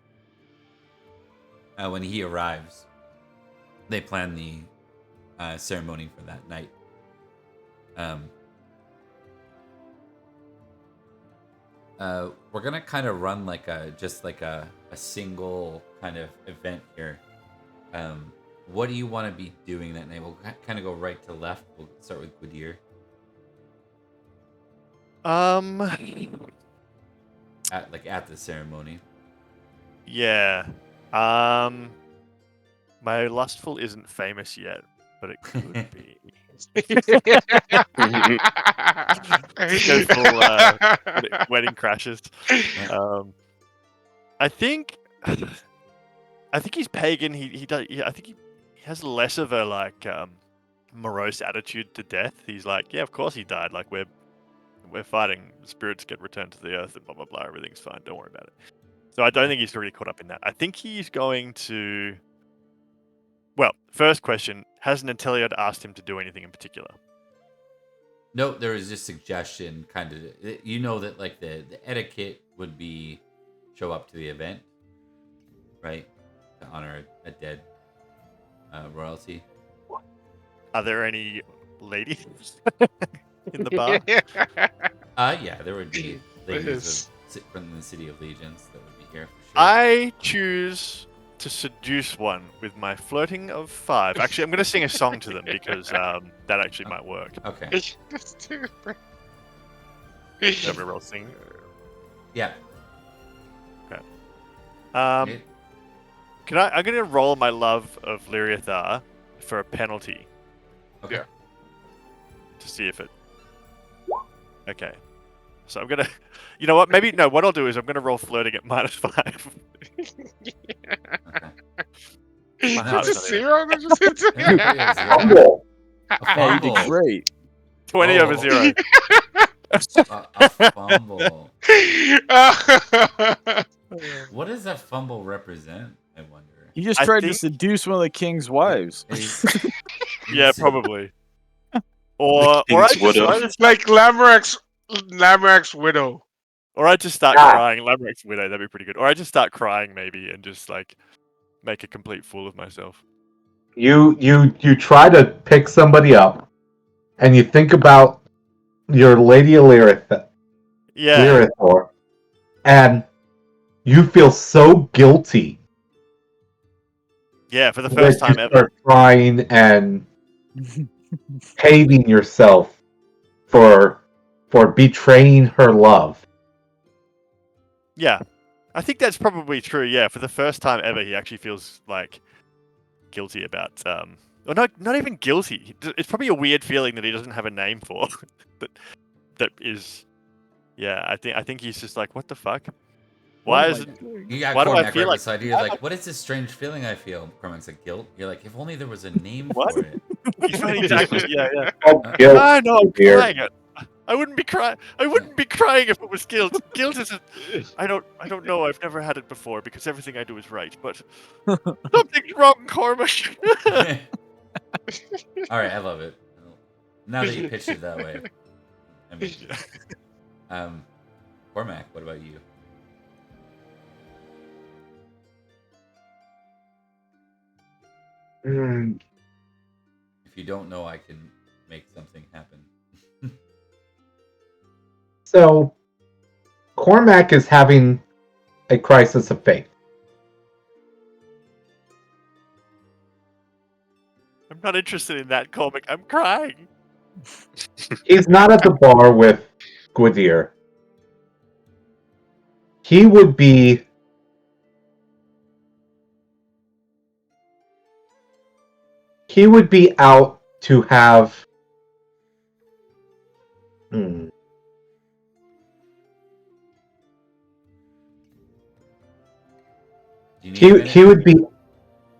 When he arrives, they plan the ceremony for that night. We're gonna kind of run like a single kind of event here. What do you want to be doing that night? We'll kind of go right to left. We'll start with Gwydir. At the ceremony. Yeah. My lustful isn't famous yet, but it could be. Let's go full wedding crashes. I think he's pagan. He does. I think he has less of a morose attitude to death. He's like, yeah, of course he died. Like we're fighting. Spirits get returned to the earth and blah blah blah. Everything's fine. Don't worry about it. So I don't think he's really caught up in that. I think he's going to. Well, first question: has Nanteleod asked him to do anything in particular? No, there was just suggestion, kind of. That the etiquette would be show up to the event, right? to honor a dead royalty. Are there any ladies in the bar? Yeah, there would be ladies from the city of legions that would be here for sure. I choose to seduce one with my flirting of 5. Actually, I'm going to sing a song to them because that actually might work. Okay. That's too Let me roll sing. Yeah. I'm going to roll my love of Lyriathar for a penalty Okay. Yeah. to see if it. Okay. So I'm gonna. You know what? Maybe no. What I'll do is I'm gonna roll flirting at -5. Okay. My It's heart's a not in it. zero. That just hits it. Yeah, it is, yeah. Fumble. A Hey, you did fumble. great. 20 over Oh. 0. A fumble. What does that fumble represent? I wonder. You just I tried to think- seduce one of the king's wives. Yeah, probably. Or I king's widow. just Like Lamrak's widow. or I just start Yeah. crying. Lamrek's widow. That'd be pretty good. Or I just start crying maybe and just like make a complete fool of myself. You try to pick somebody up, and you think about your Lady Lyrathor, Yeah. and you feel so guilty Yeah. For the that first time you ever. start crying and hating yourself for betraying her love. Yeah. I think that's probably true. Yeah. For the first time ever, he actually feels like guilty about or not even guilty. It's probably a weird feeling that he doesn't have a name for. that is, yeah. I think he's just like, what the fuck? Why is it? You got Why do I Cormac feel right like? beside you. You're like, what is this strange feeling I feel? Cormac's like, guilt. You're like, if only there was a name What? for it. Exactly. Yeah. Yeah. Oh, guilt. I know. I'm dear. crying. I wouldn't be crying. I wouldn't be crying if it was guilt. Guilt isn't. I don't know. I've never had it before because everything I do is right. But something's wrong, Cormac. All right, I love it. Now that you pitched it that way, I mean, Cormac, what about you? Mm, If you don't know, I can make something happen. So, Cormac is having a crisis of faith. I'm not interested in that, Cormac. I'm crying. He's not at the bar with Gwydir. He would be out to have Do you need a minute? he would be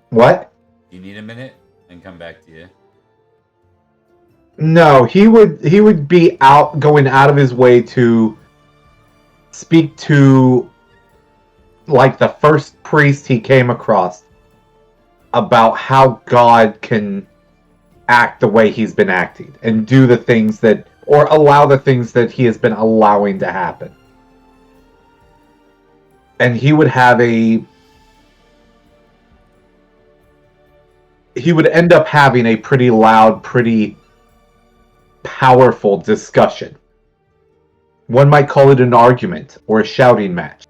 what? Do you need a minute and come back to you? No, he would be going out of his way to speak to like the first priest he came across about how God can act the way he's been acting and do the things that or allow the things that he has been allowing to happen. And he would end up having a pretty loud, pretty powerful discussion. One might call it an argument or a shouting match.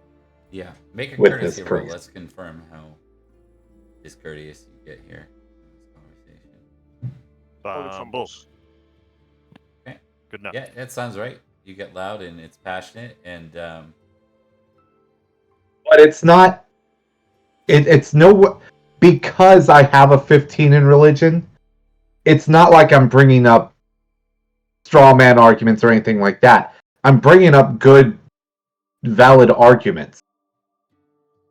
Yeah, make a With courtesy this roll. priest. Let's confirm how discourteous you get here in this conversation. Holy Bumble. fumbles. Okay. Good enough. Yeah, that sounds right. You get loud and it's passionate, and But it's not. It's no because I have a 15 in religion. It's not like I'm bringing up straw man arguments or anything like that. I'm bringing up good, valid arguments.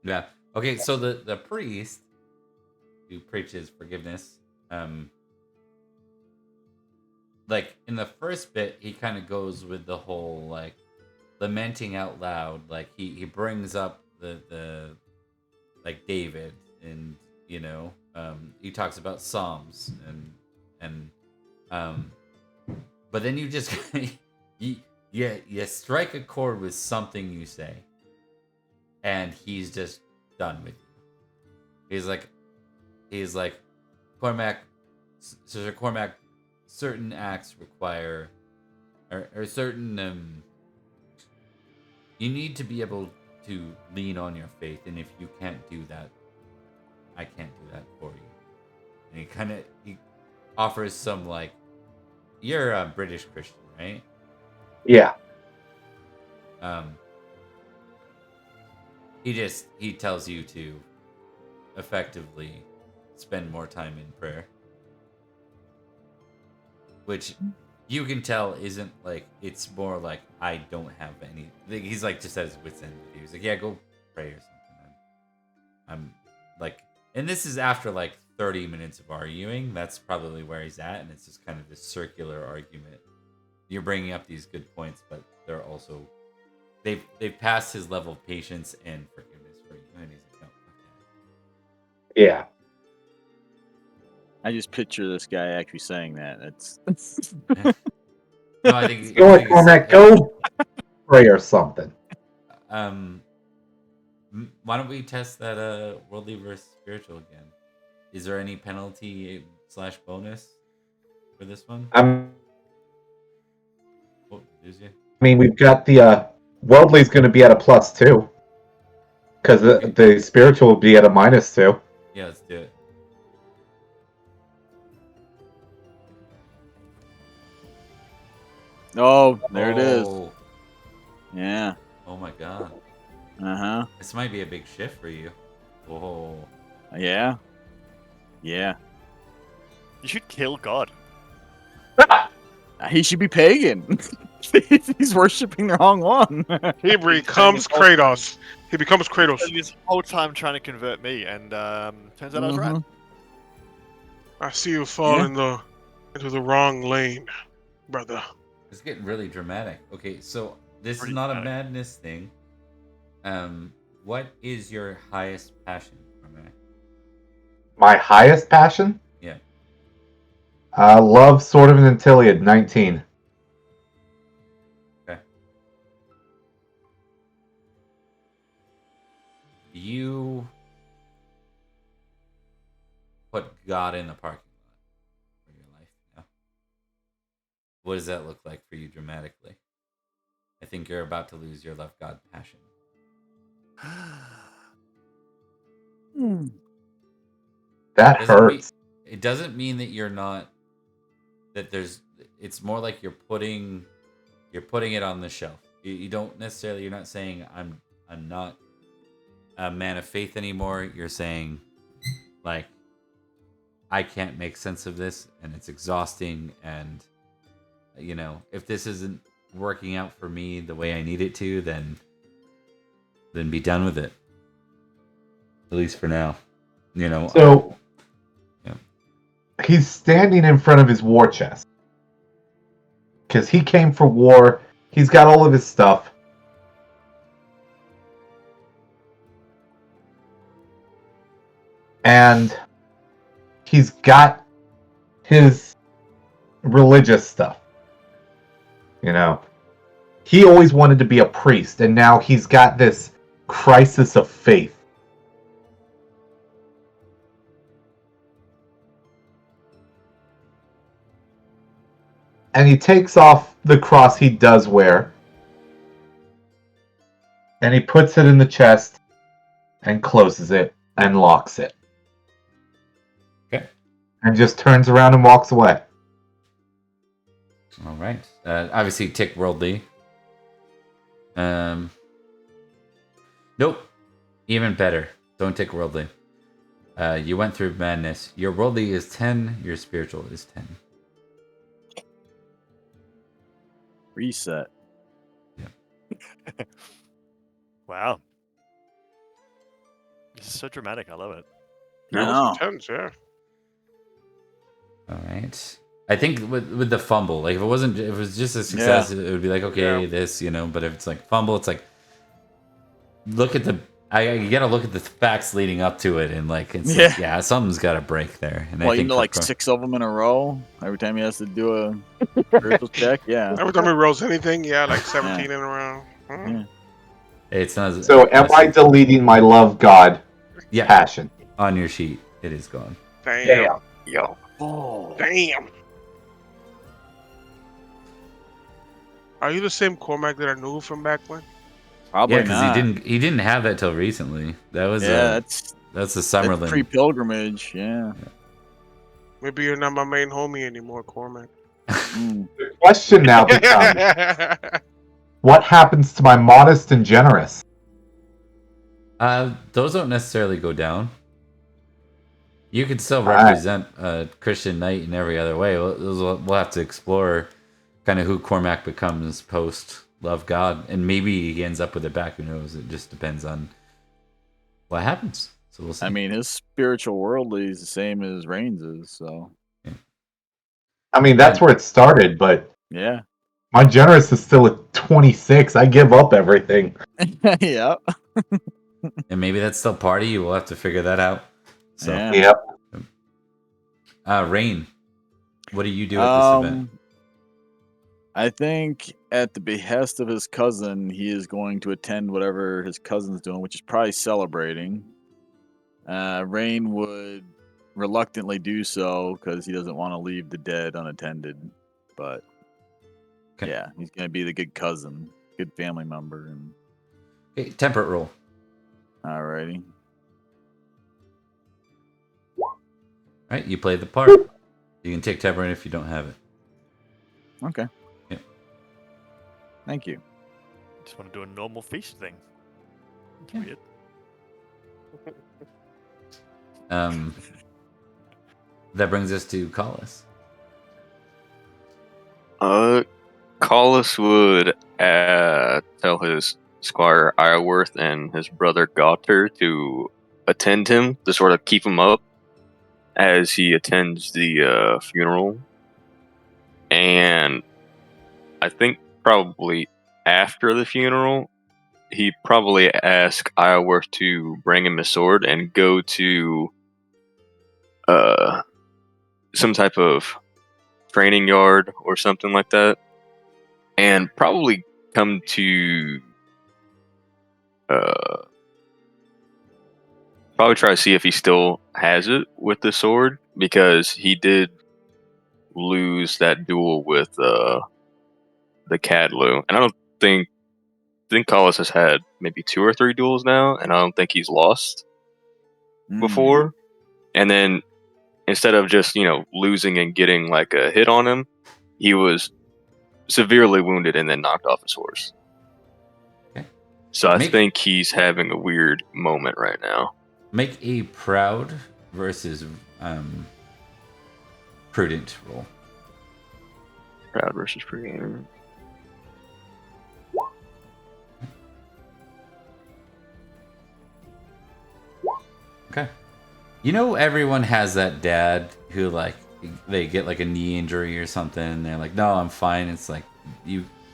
yeah. Okay, so the priest who preaches forgiveness, like in the first bit, he kind of goes with the whole like lamenting out loud. Like he brings up the like David, and you know, he talks about Psalms and but then you just you strike a chord with something you say, and he's just done with you. He's like, Cormac, Sir Cormac, certain acts require, or certain, you need to be able to lean on your faith, and if you can't do that, I can't do that for you. And he offers some, like, you're a British Christian, right? Yeah. He tells you to effectively spend more time in prayer, which you can tell isn't like, it's more like, I don't have any. Like, he's like, just at his wits end with you. He's like, yeah, go pray or something. I'm like, and this is after like 30 minutes of arguing. That's probably where he's at, and it's just kind of this circular argument. You're bringing up these good points, but they're also they've passed his level of patience and forgiveness for you, and he's like, no, okay. Yeah. I just picture this guy actually saying that. That's No, I think. Go on, Cormac. Go pray or something. Why don't we test that worldly versus spiritual again? Is there any penalty / bonus for this one? Oh, is you? I mean, we've got the worldly's going to be at a +2 because the spiritual will be at a -2. Yeah, let's do it. oh, there it is. Oh. Yeah. Oh my god. Uh-huh. This might be a big shift for you. Oh. Yeah. Yeah. You should kill God. He should be pagan. He's worshiping the wrong one. He becomes Kratos. He becomes Kratos. This whole time trying to convert me, and turns out I was right. I see you fall into the wrong lane, brother. It's getting really dramatic. Okay, so this Pretty is not dramatic. a madness thing. What is your highest passion, Cormac? My highest passion? Yeah. Love Sword of Nanteleod, 19. Okay. You put God in the parking lot for your life now. What does that look like for you dramatically? I think you're about to lose your love God passion. That hurts. It doesn't mean that you're not. That there's. It's more like you're putting it on the shelf. You don't necessarily. You're not saying I'm not a man of faith anymore. You're saying, like, I can't make sense of this, and it's exhausting, and if this isn't working out for me the way I need it to, then be done with it. At least for now. So, he's standing in front of his war chest. Because he came for war. He's got all of his stuff. And he's got his religious stuff. He always wanted to be a priest, and now he's got this crisis of faith. And he takes off the cross he does wear. And he puts it in the chest and closes it and locks it. Okay. And just turns around and walks away. All right. Obviously, tick worldly. Nope. Even better. Don't tick worldly. You went through madness. Your worldly is 10. Your spiritual is 10. Reset. Yeah. Wow. This is so dramatic. I love it. I know. Tens, yeah. All right. I think with the fumble, like if it was just a success, it would be like, okay, this, but if it's like fumble, it's like, you gotta look at the facts leading up to it, and like, it's like, something's got to break there. And Well, I think like 6 of them in a row. Every time he has to do a spiritual check, Every time he rolls anything, like 17 in a row. Yeah. it's not. So am I deleting my love God passion? On your sheet, it is gone. Damn. Yo. Oh. Damn. Are you the same Cormac that I knew from back when? Probably Yeah, because not. he didn't have that till recently. That was Yeah, that's the that's Summerlin. pre-pilgrimage. Yeah. Maybe you're not my main homie anymore, Cormac. Mm. The question now becomes, what happens to my modest and generous? Those don't necessarily go down. You can still Alright. represent a Christian knight in every other way. We'll have to explore kind of who Cormac becomes post Love God, and maybe he ends up with it back. Who knows? It just depends on what happens. So we'll see. I mean, his spiritual worldly is the same as Reigns is. So I mean, that's where it started, but yeah. my generous is still at 26. I give up everything. Yep. And maybe that's still part of you. We'll have to figure that out. So, Yeah. Yep. Rain, what do you do at this event? I think at the behest of his cousin, he is going to attend whatever his cousin's doing, which is probably celebrating. Rain would reluctantly do so because he doesn't want to leave the dead unattended. But Okay. yeah, he's going to be the good cousin, good family member. And Okay, temperate roll. alrighty. All right, you play the part. You can take temperate if you don't have it. Okay. Yeah. Thank you. Just want to do a normal feast thing. It's Yeah. weird. That brings us to Collis. Collis would tell his squire Iorworth and his brother Gauter to attend him to sort of keep him up as he attends the funeral. And I think probably after the funeral, he'd probably ask Iorworth to bring him his sword and go to some type of training yard or something like that, and probably come to probably try to see if he still has it with the sword, because he did lose that duel with the Cadlu, and I don't think Collis has had maybe 2 or 3 duels now, and I don't think he's lost before. And then instead of just losing and getting like a hit on him, he was severely wounded and then knocked off his horse. Okay. So I think he's having a weird moment right now. Make a proud versus prudent roll. Proud versus prudent. Okay. You know, everyone has that dad who, like, they get like a knee injury or something, and they're like, "No, I'm fine." It's like,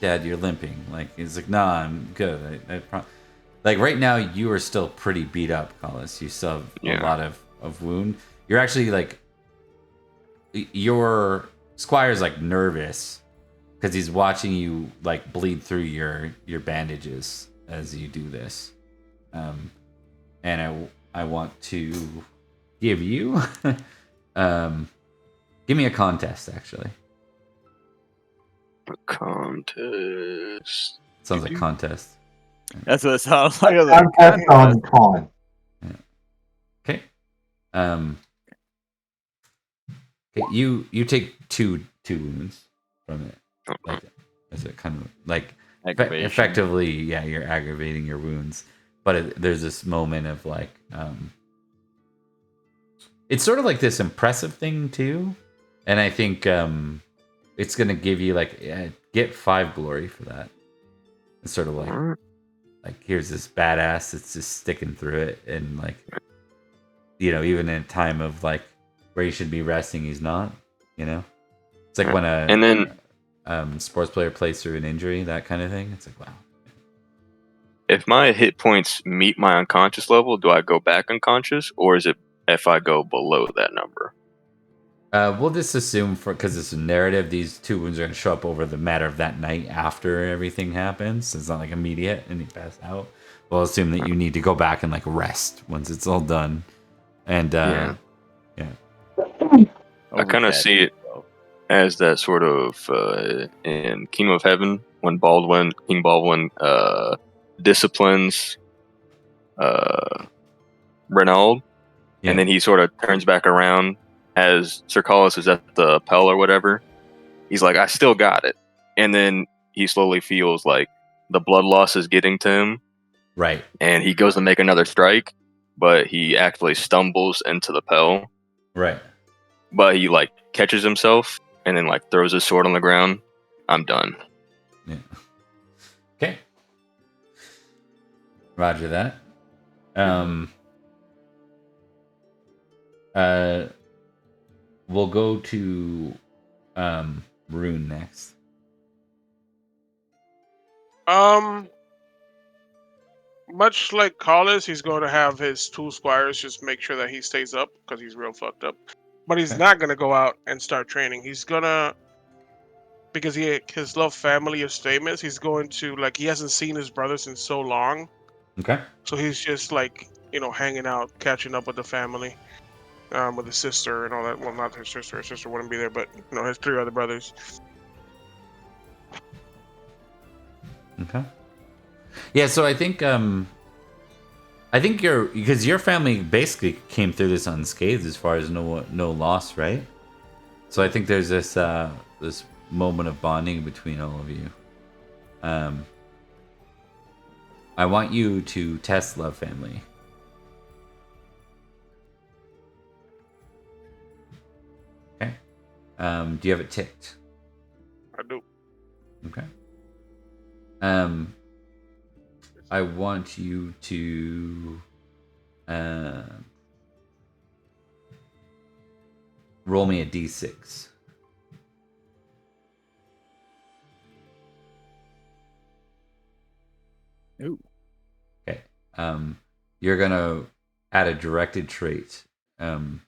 Dad, you're limping. Like, he's like, "Nah, I'm good." Like right now, you are still pretty beat up, Collis. You still have a lot of wound. You're actually like, your squire's like nervous because he's watching you like bleed through your bandages as you do this. And I want to give you give me a contest, actually. A contest. Sounds like contest. That's what it sounds like. Contest on con. Yeah. Okay. Okay, you take two wounds from it. Like, as it kind of like effectively, yeah, you're aggravating your wounds. But there's this moment of like, it's sort of like this impressive thing too, and I think it's gonna give you like get 5 glory for that. It's sort of like here's this badass that's just sticking through it, and like, even in a time of like where he should be resting, he's not. It's like when a sports player plays through an injury, that kind of thing. It's like, wow. If my hit points meet my unconscious level, do I go back unconscious, or is it if I go below that number? We'll just assume, because it's a narrative, these 2 wounds are going to show up over the matter of that night after everything happens. It's not like immediate and you pass out. We'll assume that you need to go back and like rest once it's all done. And Yeah. yeah. I kind of see it as that sort of in Kingdom of Heaven when King Baldwin disciplines Renaud, Yeah. and then he sort of turns back around as Cercalis is at the Pell or whatever. He's like, I still got it. And then he slowly feels like the blood loss is getting to him. Right. And he goes to make another strike, but he actually stumbles into the Pell. Right. But he like catches himself and then like throws his sword on the ground. I'm done. Yeah. Okay. Roger that. We'll go to Rune next. Much like Collis, he's going to have his two squires just make sure that he stays up because he's real fucked up. But he's not gonna go out and start training. He's gonna, because his love family is famous. He's going to, like, he hasn't seen his brothers in so long, Okay. so he's just like, hanging out, catching up with the family, with his sister and all that. Well, not his sister. His sister wouldn't be there, but his 3 other brothers. Okay. Yeah, so I think because your family basically came through this unscathed as far as no loss, right? So I think there's this this moment of bonding between all of you. I want you to test love family. Okay. Do you have it ticked? I do. Okay. I want you to roll me a d6. Ooh. Okay. You're gonna add a directed trait to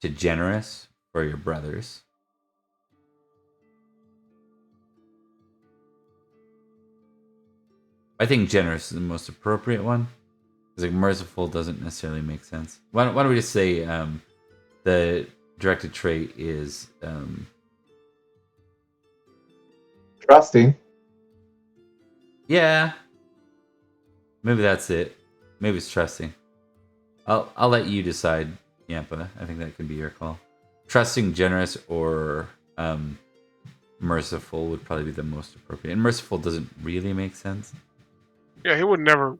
generous for your brothers. I think generous is the most appropriate one. Because like merciful doesn't necessarily make sense. Why don't we just say the directed trait is Trusting. yeah. Maybe that's it. Maybe it's trusting. I'll let you decide, Yampa. I think that could be your call. Trusting, generous, or merciful would probably be the most appropriate. And merciful doesn't really make sense. Yeah, he would never,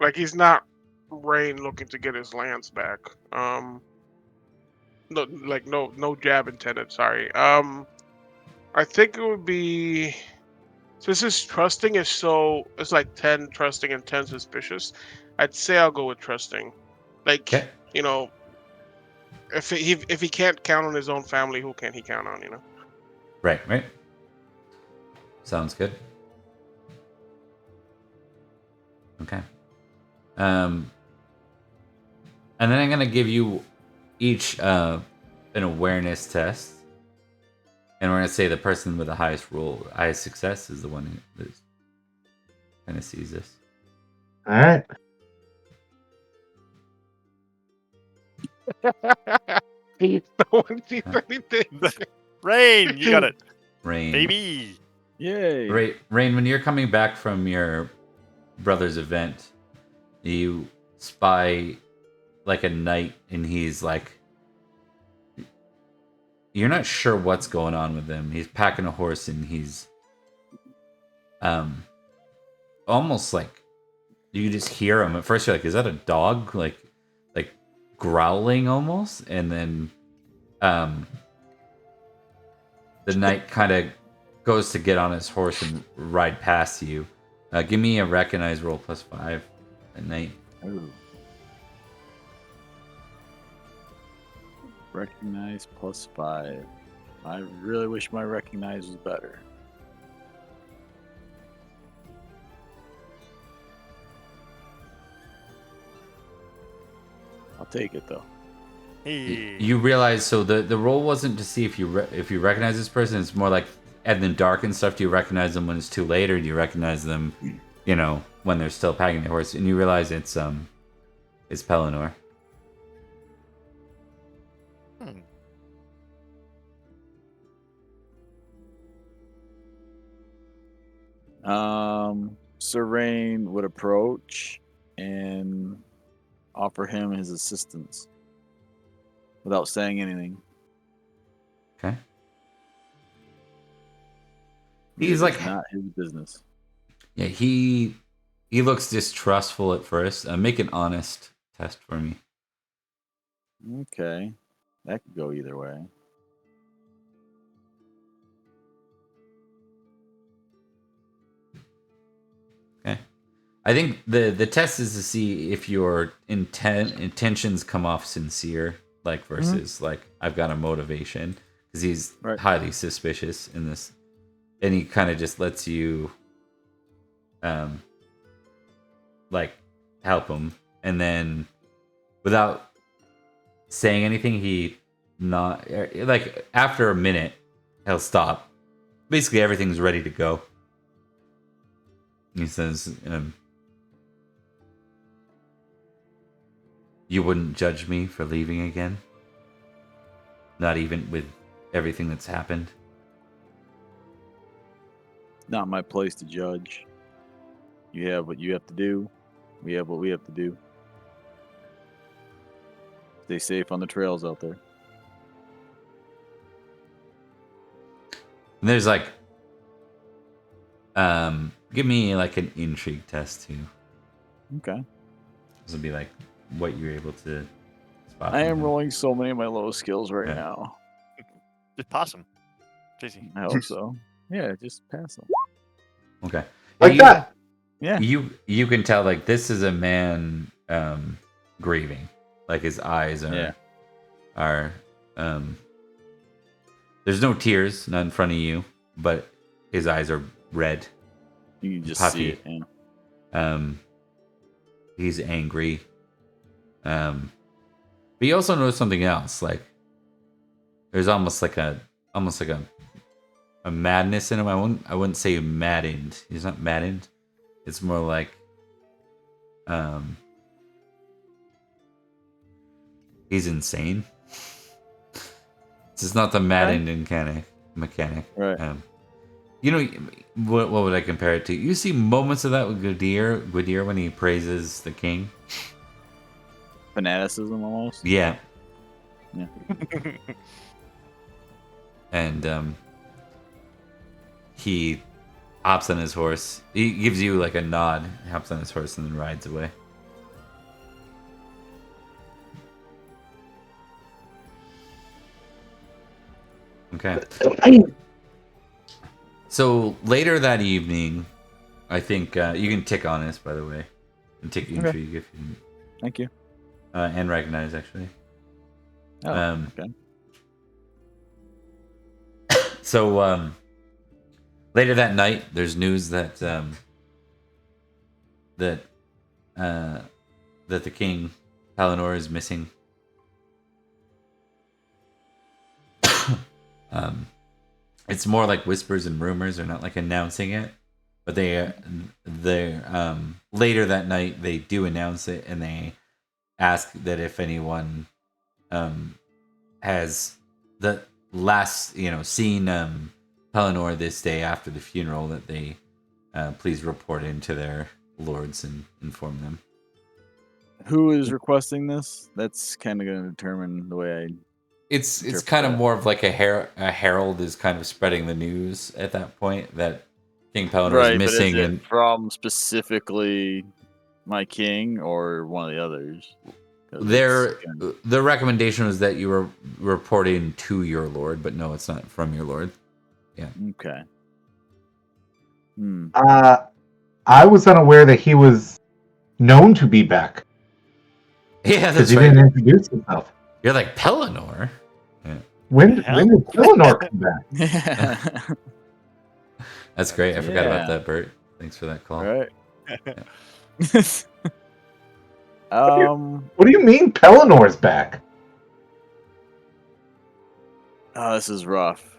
like, he's not Rain looking to get his lands back. No jab intended. Sorry. I think it would be, since his trusting is it's like 10 trusting and 10 suspicious. I'd say I'll go with trusting. Like, Okay. if he can't count on his own family, who can he count on? Right. Sounds good. Okay. And then I'm gonna give you each an awareness test, and we're gonna say the person with the highest success is the one who kind of sees this. All right. No one sees anything. Rain, you got it, Rain. baby. Yay. Rain, when you're coming back from your brother's event, you spy like a knight, and he's like, you're not sure what's going on with him. He's packing a horse, and he's almost like you just hear him. At first you're like, is that a dog? Like growling almost, and then the knight kind of goes to get on his horse and ride past you. Give me a recognize roll +5 at night. Ooh. Recognize +5. I really wish my recognize was better. I'll take it though. Hey. You realize, so the role wasn't to see if you recognize this person. It's more like in the dark and stuff. Do you recognize them when it's too late, or do you recognize them, when they're still packing the horse? And you realize it's Pelennor. Serene would approach and offer him his assistance without saying anything. Okay. It He's is like, not his business. yeah, he looks distrustful at first. Make an honest test for me. Okay, that could go either way. Okay. I think the test is to see if your intentions come off sincere, like versus like I've got a motivation, because he's Right. highly suspicious in this, and he kind of just lets you, like help him, and then without saying anything, he not like after a minute he'll stop. Basically, everything's ready to go. He says, "You wouldn't judge me for leaving again? Not even with everything that's happened?" Not my place to judge. You have what you have to do. We have what we have to do. Stay safe on the trails out there. And there's like, give me like an intrigue test too. Okay. This would be like what you're able to spot. I from am him. rolling so many of my low skills right Yeah. now. Just pass them. It's easy. I hope so. Yeah, just pass them. Okay. Like that. Yeah. You can tell like this is a man grieving. Like his eyes are there's no tears, not in front of you, but his eyes are red. You can just puffy. see it. Yeah. He's angry. But you also notice something else, like there's almost like a madness in him. I wouldn't say maddened. He's not maddened. It's more like he's insane. This is not the maddened mechanic. Right. You know what would I compare it to? You see moments of that with Gwydir when he praises the king. Fanaticism almost. Yeah. Yeah. And he hops on his horse. He gives you like a nod, hops on his horse, and then rides away. Okay. So later that evening, I think you can tick honest, by the way, and tick intrigue if you Thank you. and recognize actually. Oh, okay. So later that night, there's news that that the king Palinor is missing. It's more like whispers and rumors. They're not like announcing it, but they later that night they do announce it, and they ask that if anyone has the last seen Palinor this day after the funeral, that they please report in to their lords and inform them. Who is requesting this? That's kind of going to determine the way I. It's interpret kind of that. more of like a herald is kind of spreading the news at that point that King Palinor Right, is missing, but is it and from specifically my king or one of the others? 'Cause the recommendation was that you were reporting to your lord, but no, it's not from your lord. Okay. I was unaware that he was known to be back Yeah, because that's he right. didn't introduce himself. You're like Palinor. When did hell? Eleanor come back? That's great. I forgot about Yeah. that, Bert. Thanks for that call. Right. What do you mean Pelinor's back? Oh, this is rough.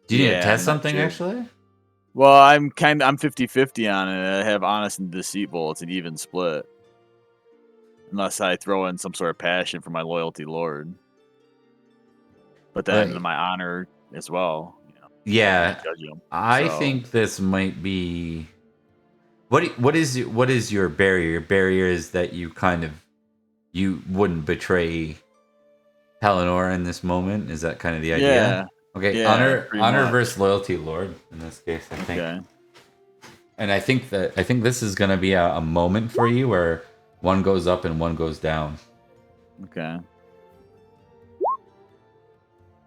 Do you need to Yeah, test I'm not something sure. actually? Well, I'm 50-50 on it. I have honest and deceitful. It's an even split. Unless I throw in some sort of passion for my loyalty lord. But then But- my honor as well. Yeah, Judge 'em. I So- think this might be. What is your barrier? Your barrier is that you wouldn't betray Pelennor in this moment. Is that kind of the idea? Yeah. Okay, Yeah, honor pretty honor much. versus loyalty, Lord. In this case, I think. Okay. And I think this is gonna be a moment for you where one goes up and one goes down. Okay.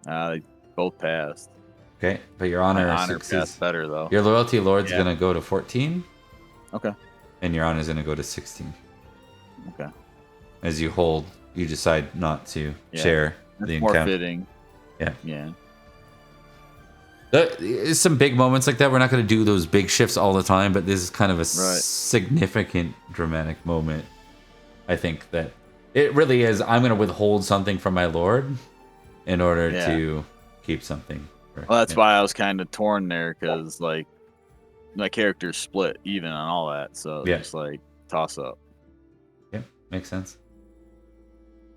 They both passed. Okay, but your My honor, honor six passed is better though. your loyalty, Lord's Yeah. gonna go to 14. Okay. And your honor's gonna go to 16. Okay. As you decide not to Yeah. share That's the more encounter. fitting. Yeah. Yeah. There's some big moments like that. We're not going to do those big shifts all the time, but this is kind of a significant dramatic moment. I think that it really is. I'm going to withhold something from my lord in order to keep something. Well, that's why I was kind of torn there because like my character's split even on all that, so it's just like toss up. Yeah, makes sense.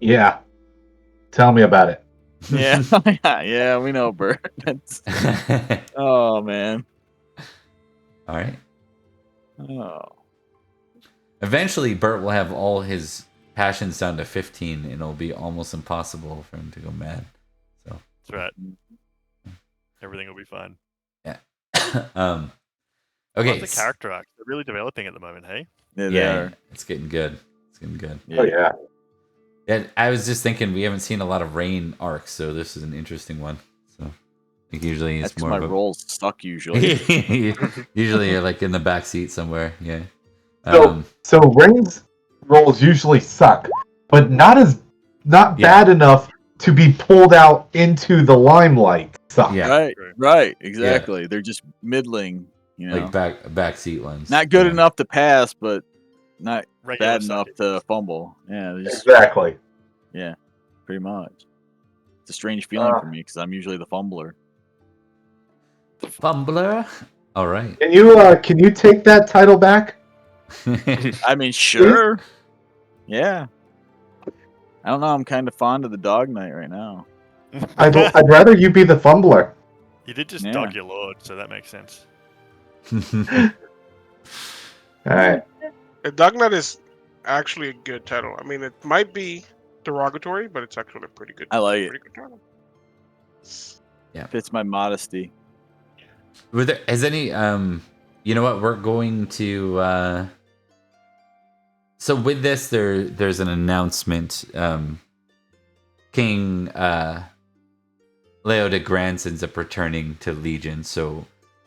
Yeah. Tell me about it. Yeah, yeah, we know, Bert. Oh man. All right. Oh. Eventually, Bert will have all his passions down to 15, and it'll be almost impossible for him to go mad. So that's right. Everything will be fine. Yeah. Okay. Okay. The character arcs they're really developing at the moment. Hey. Yeah, they are. It's getting good. It's getting good. Oh yeah. And I was just thinking we haven't seen a lot of rain arcs, so this is an interesting one. So I think usually it's That's more my of a... rolls suck usually. Usually you're like in the back seat somewhere. Yeah. So Rain's rolls usually suck, but not bad enough to be pulled out into the limelight. Suck. Yeah. Right, exactly. They're just middling, like back seat ones. Not good enough to pass, but not Regular bad enough to fumble. Yeah, Exactly. Yeah, pretty much. It's a strange feeling for me because I'm usually the fumbler. Fumbler. All right. Can you take that title back? I mean, sure. Yeah. I don't know. I'm kind of fond of the Dog Knight right now. I'd rather you be the fumbler. You did just dog your lord, so that makes sense. All right. Dog Knight is actually a good title. I mean, it might be derogatory, but it's actually a pretty good. I like it. Pretty good title. Yeah. Fits my modesty. Has any you know what, we're going to so with this there's an announcement. King Leo de Grance ends up returning to Legion, so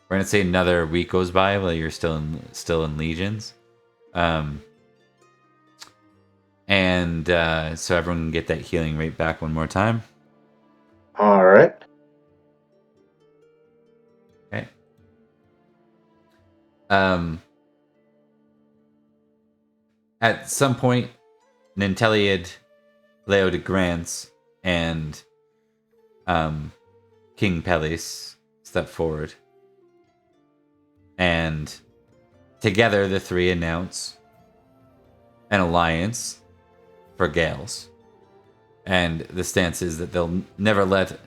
we're gonna say another week goes by while you're still in Legions. And so everyone can get that healing rate back one more time. All right. Okay. At some point, Nanteleod, Leo de Grance, and King Pelis step forward. And together, the three announce an alliance for Gales. And the stance is that they'll never let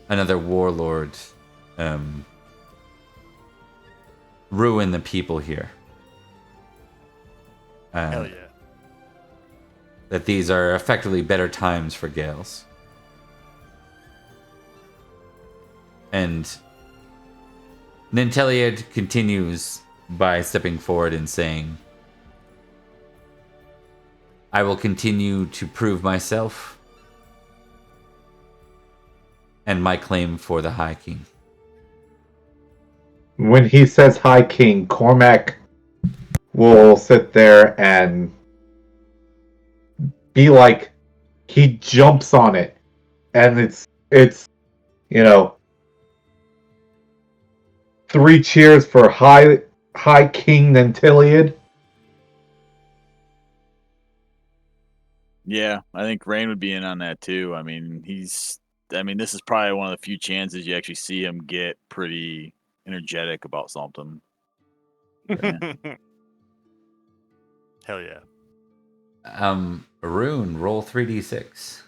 another warlord ruin the people here. Hell yeah. That these are effectively better times for Gales. And Nanteleod continues by stepping forward and saying, I will continue to prove myself and my claim for the High King. When he says High King, Cormac will sit there and be like, he jumps on it, and it's 3 cheers for High King Nanteleod. Yeah, I think Rain would be in on that too. I mean, he's I mean, this is probably one of the few chances you actually see him get pretty energetic about something. Yeah. Hell yeah. Rune, roll 3d6.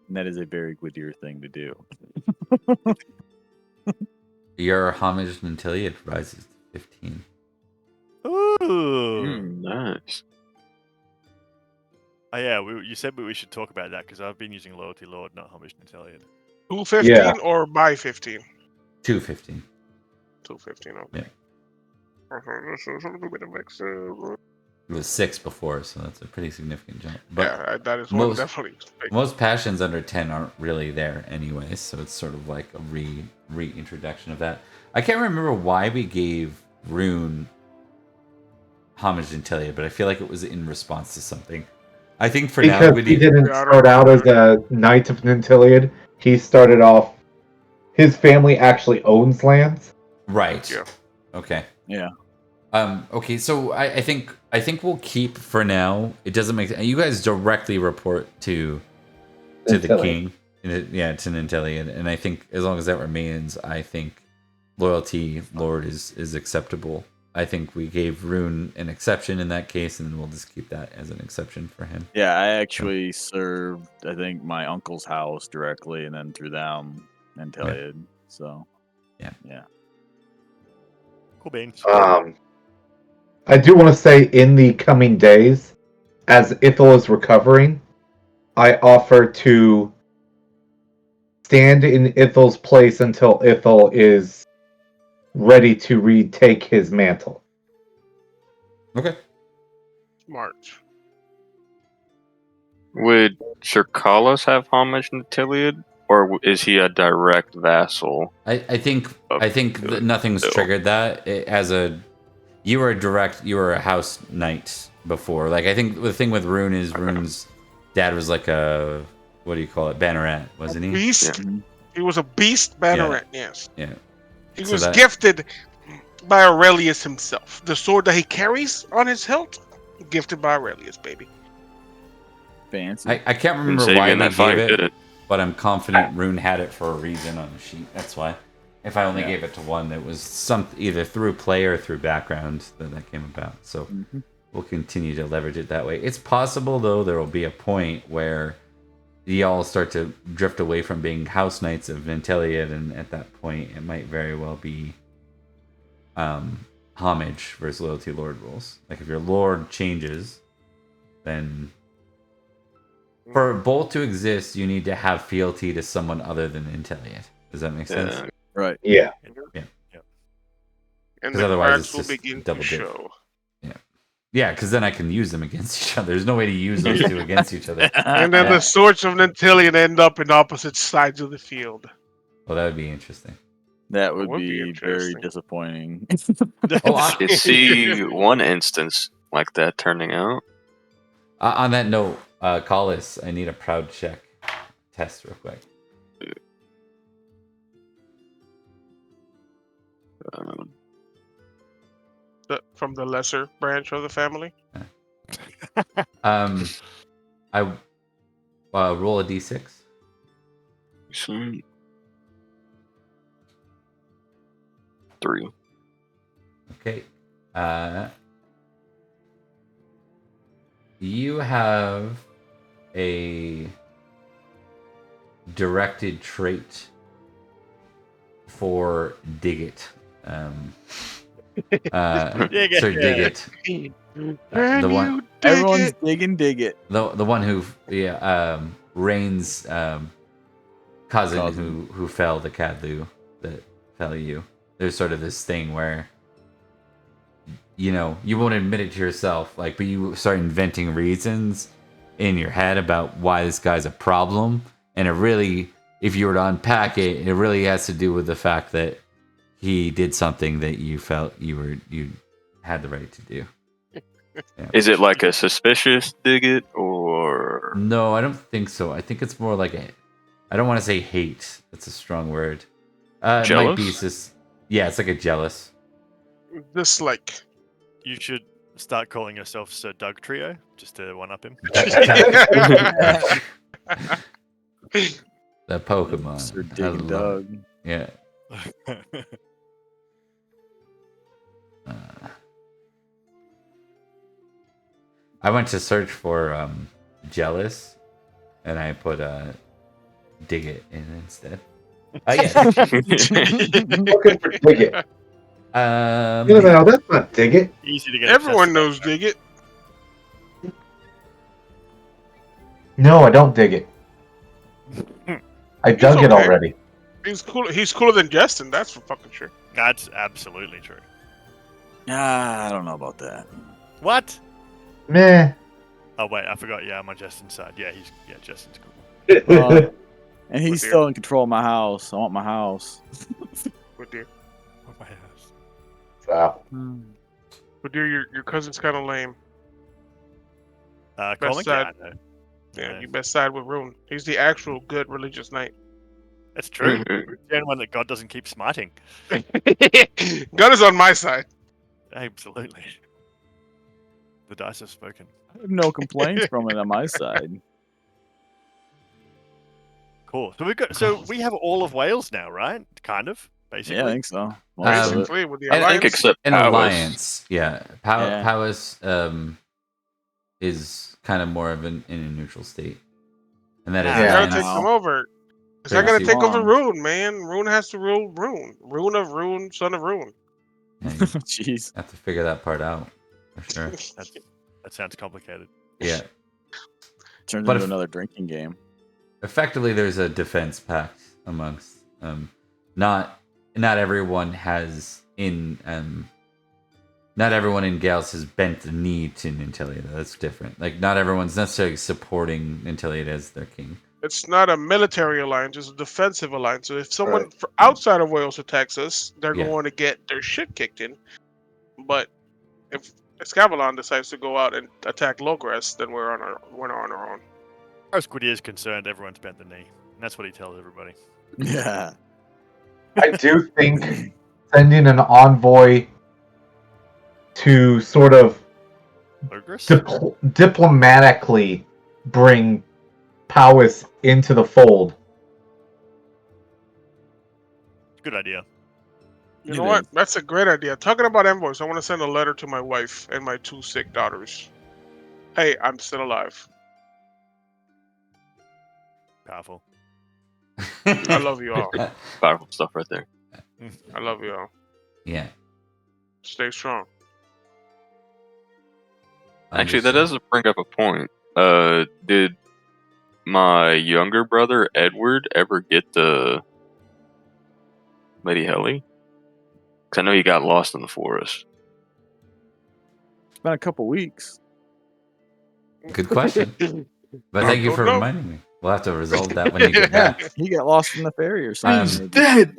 And that is a very Gwydir thing to do. Your homage to Nanteleod rises to 15. Ooh. Nice. Oh yeah, you said we should talk about that because I've been using Loyalty Lord, not Homage Nanteleod. 215 or by 15? 215. 215. Okay. Yeah. This is a little bit of extra. It was 6 before, so that's a pretty significant jump. But Yeah, that is one definitely. most passions under 10 aren't really there anyway, so it's sort of like a reintroduction of that. I can't remember why we gave Rune homage to Nanteleod, but I feel like it was in response to something. I think for now Because he didn't start out as a Knight of Nanteleod. He started off. His family actually owns lands. Right. Yeah. Okay. Yeah. Okay, so I think we'll keep for now. It doesn't make you guys directly report to the king, to Nanteleod, and I think as long as that remains, I think Loyalty Lord is acceptable. I think we gave Rune an exception in that case, and we'll just keep that as an exception for him. Yeah, I actually served, I think, my uncle's house directly, and then through them, Nanteleod. So, yeah. Cool beans. I do want to say in the coming days, as Ithel is recovering, I offer to stand in Ithel's place until Ithel is ready to retake his mantle. Okay. Smart. Would Cercalas have homage to Nanteleod, or is he a direct vassal? I think that nothing's triggered that. You were a house knight before. Like I think the thing with Rune is Rune's dad was like a, what do you call it, banneret, wasn't he? Beast. Yeah. He was a beast banneret. Yes. Yeah. He was gifted by Aurelius himself. The sword that he carries on his hilt, gifted by Aurelius, baby. Fancy. I can't remember why they gave it, but I'm confident Rune had it for a reason on the sheet. That's why. If I only gave it to one, it was either through play or through background that came about. So we'll continue to leverage it that way. It's possible, though, there will be a point where y'all start to drift away from being house knights of Nanteleod, and at that point, it might very well be homage versus Loyalty Lord rules. Like if your lord changes, then for both to exist, you need to have fealty to someone other than Nanteleod. Does that make sense? Right. Yeah. And the cards will begin to show. Yeah, because then I can use them against each other. There's no way to use those two against each other. And then the swords of Nanteleod end up in opposite sides of the field. Well, that would be interesting. That would be very disappointing. I see one instance like that turning out. On that note, Collis, I need a proud check test real quick. From the lesser branch of the family. I roll a d6. Sweet. 3. Okay. You have a directed trait for Dig It. Dig It. The one, everyone's dig it. The one who, Rain's cousin who fell the Cadlu that fell you. There's sort of this thing where, you won't admit it to yourself, but you start inventing reasons in your head about why this guy's a problem, and it really, if you were to unpack it, it really has to do with the fact that he did something that you felt you had the right to do. Yeah. Is it like a suspicious dig it, or no? I don't think so. I think it's more like I don't want to say hate. That's a strong word. Jealous? It might be it's like a jealous. Dislike. You should start calling yourself Sir Doug Trio just to one up him. The Pokemon. Sir I Dig and love Doug. it. Yeah. I went to search for jealous, and I put dig it in instead. Oh yeah. Looking for dig it. Um, No, that's not dig it. Easy to get. Everyone obsessed knows about. dig it. No, I don't dig it. I dug it okay. already. He's cool. He's cooler than Justin. That's for fucking sure. That's absolutely true. I don't know about that. What? Meh. Oh wait, I forgot. Yeah, I'm on Justin's side. Yeah, Justin's cool. And he's dear. still in control of my house. I want my house. But dear, Oh, my house. Wow. but dear, your cousin's kind of lame. Comic? Yeah, I know. Yeah, you best side with Rune. He's the actual good religious knight. That's true. The one that God doesn't keep smiting. Gun is on my side. Absolutely. The dice have spoken. I have no complaints from it on my side. Cool. So we have all of Wales now, right? Kind of, basically. Yeah, I think so. Most of it. Basically, with the I think alliance. except an Powys. alliance. Yeah. Yeah. Powys is kind of more of in a neutral state, and that is Yeah. I gotta alliance. take them over. Is I Pretty gotta take over long. Rune, man. Rune has to rule Rune. Rune of Rune, son of Rune. Yeah, you Jeez. have to figure that part out for sure. That sounds complicated. Yeah. Turns But into if- another drinking game. Effectively, there's a defense pact amongst not everyone has in not everyone in Gales has bent the knee to Nanteleod. That's different. Like not everyone's necessarily supporting Nanteleod as their king. It's not a military alliance; it's a defensive alliance. So if someone outside of Wales attacks us, they're Yeah. going to get their shit kicked in. But if Escavalon decides to go out and attack Logres, then we're on our own. As Quiddy is concerned, everyone's bent the knee. And that's what he tells everybody. Yeah. I do think sending an envoy to sort of Logres? diplomatically bring Powys into the fold. Good idea. You It know what? is. That's a great idea. Talking about envoys, I want to send a letter to my wife and my 2 sick daughters. Hey, I'm still alive. Powerful. I love you all. Powerful stuff right there. I love you all. Yeah. Stay strong. Actually, that does bring up a point. Did my younger brother Edward ever get to Lady Helly? Because I know he got lost in the forest. It's been a couple weeks. Good question. But thank you for No. reminding me. We'll have to resolve that when you get Yeah, back. he got lost in the ferry or something. dead!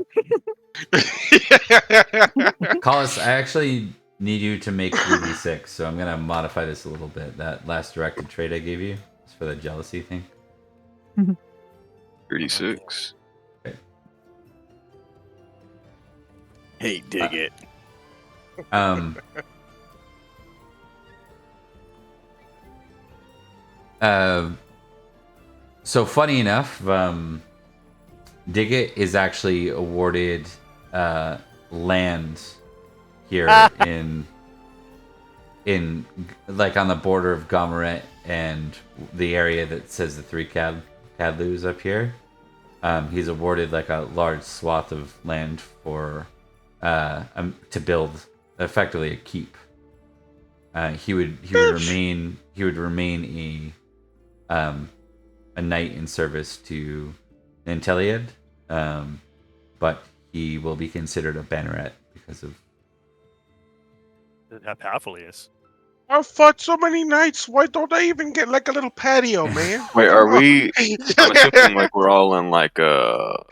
Collis, I actually need you to make 3d6, so I'm gonna modify this a little bit. That last directed trait I gave you is for the jealousy thing. 36. Hey, dig it. Um. So funny enough, Digit is actually awarded land here in like on the border of Gomerett and the area that says the 3 Cadlus up here. He's awarded like a large swath of land for to build effectively a keep. He would remain a knight in service to Nanteleod, but he will be considered a banneret because of How powerful he is. I've fought so many nights. Why don't I even get like a little patio, man? Wait, are we? I'm assuming like we're all in like the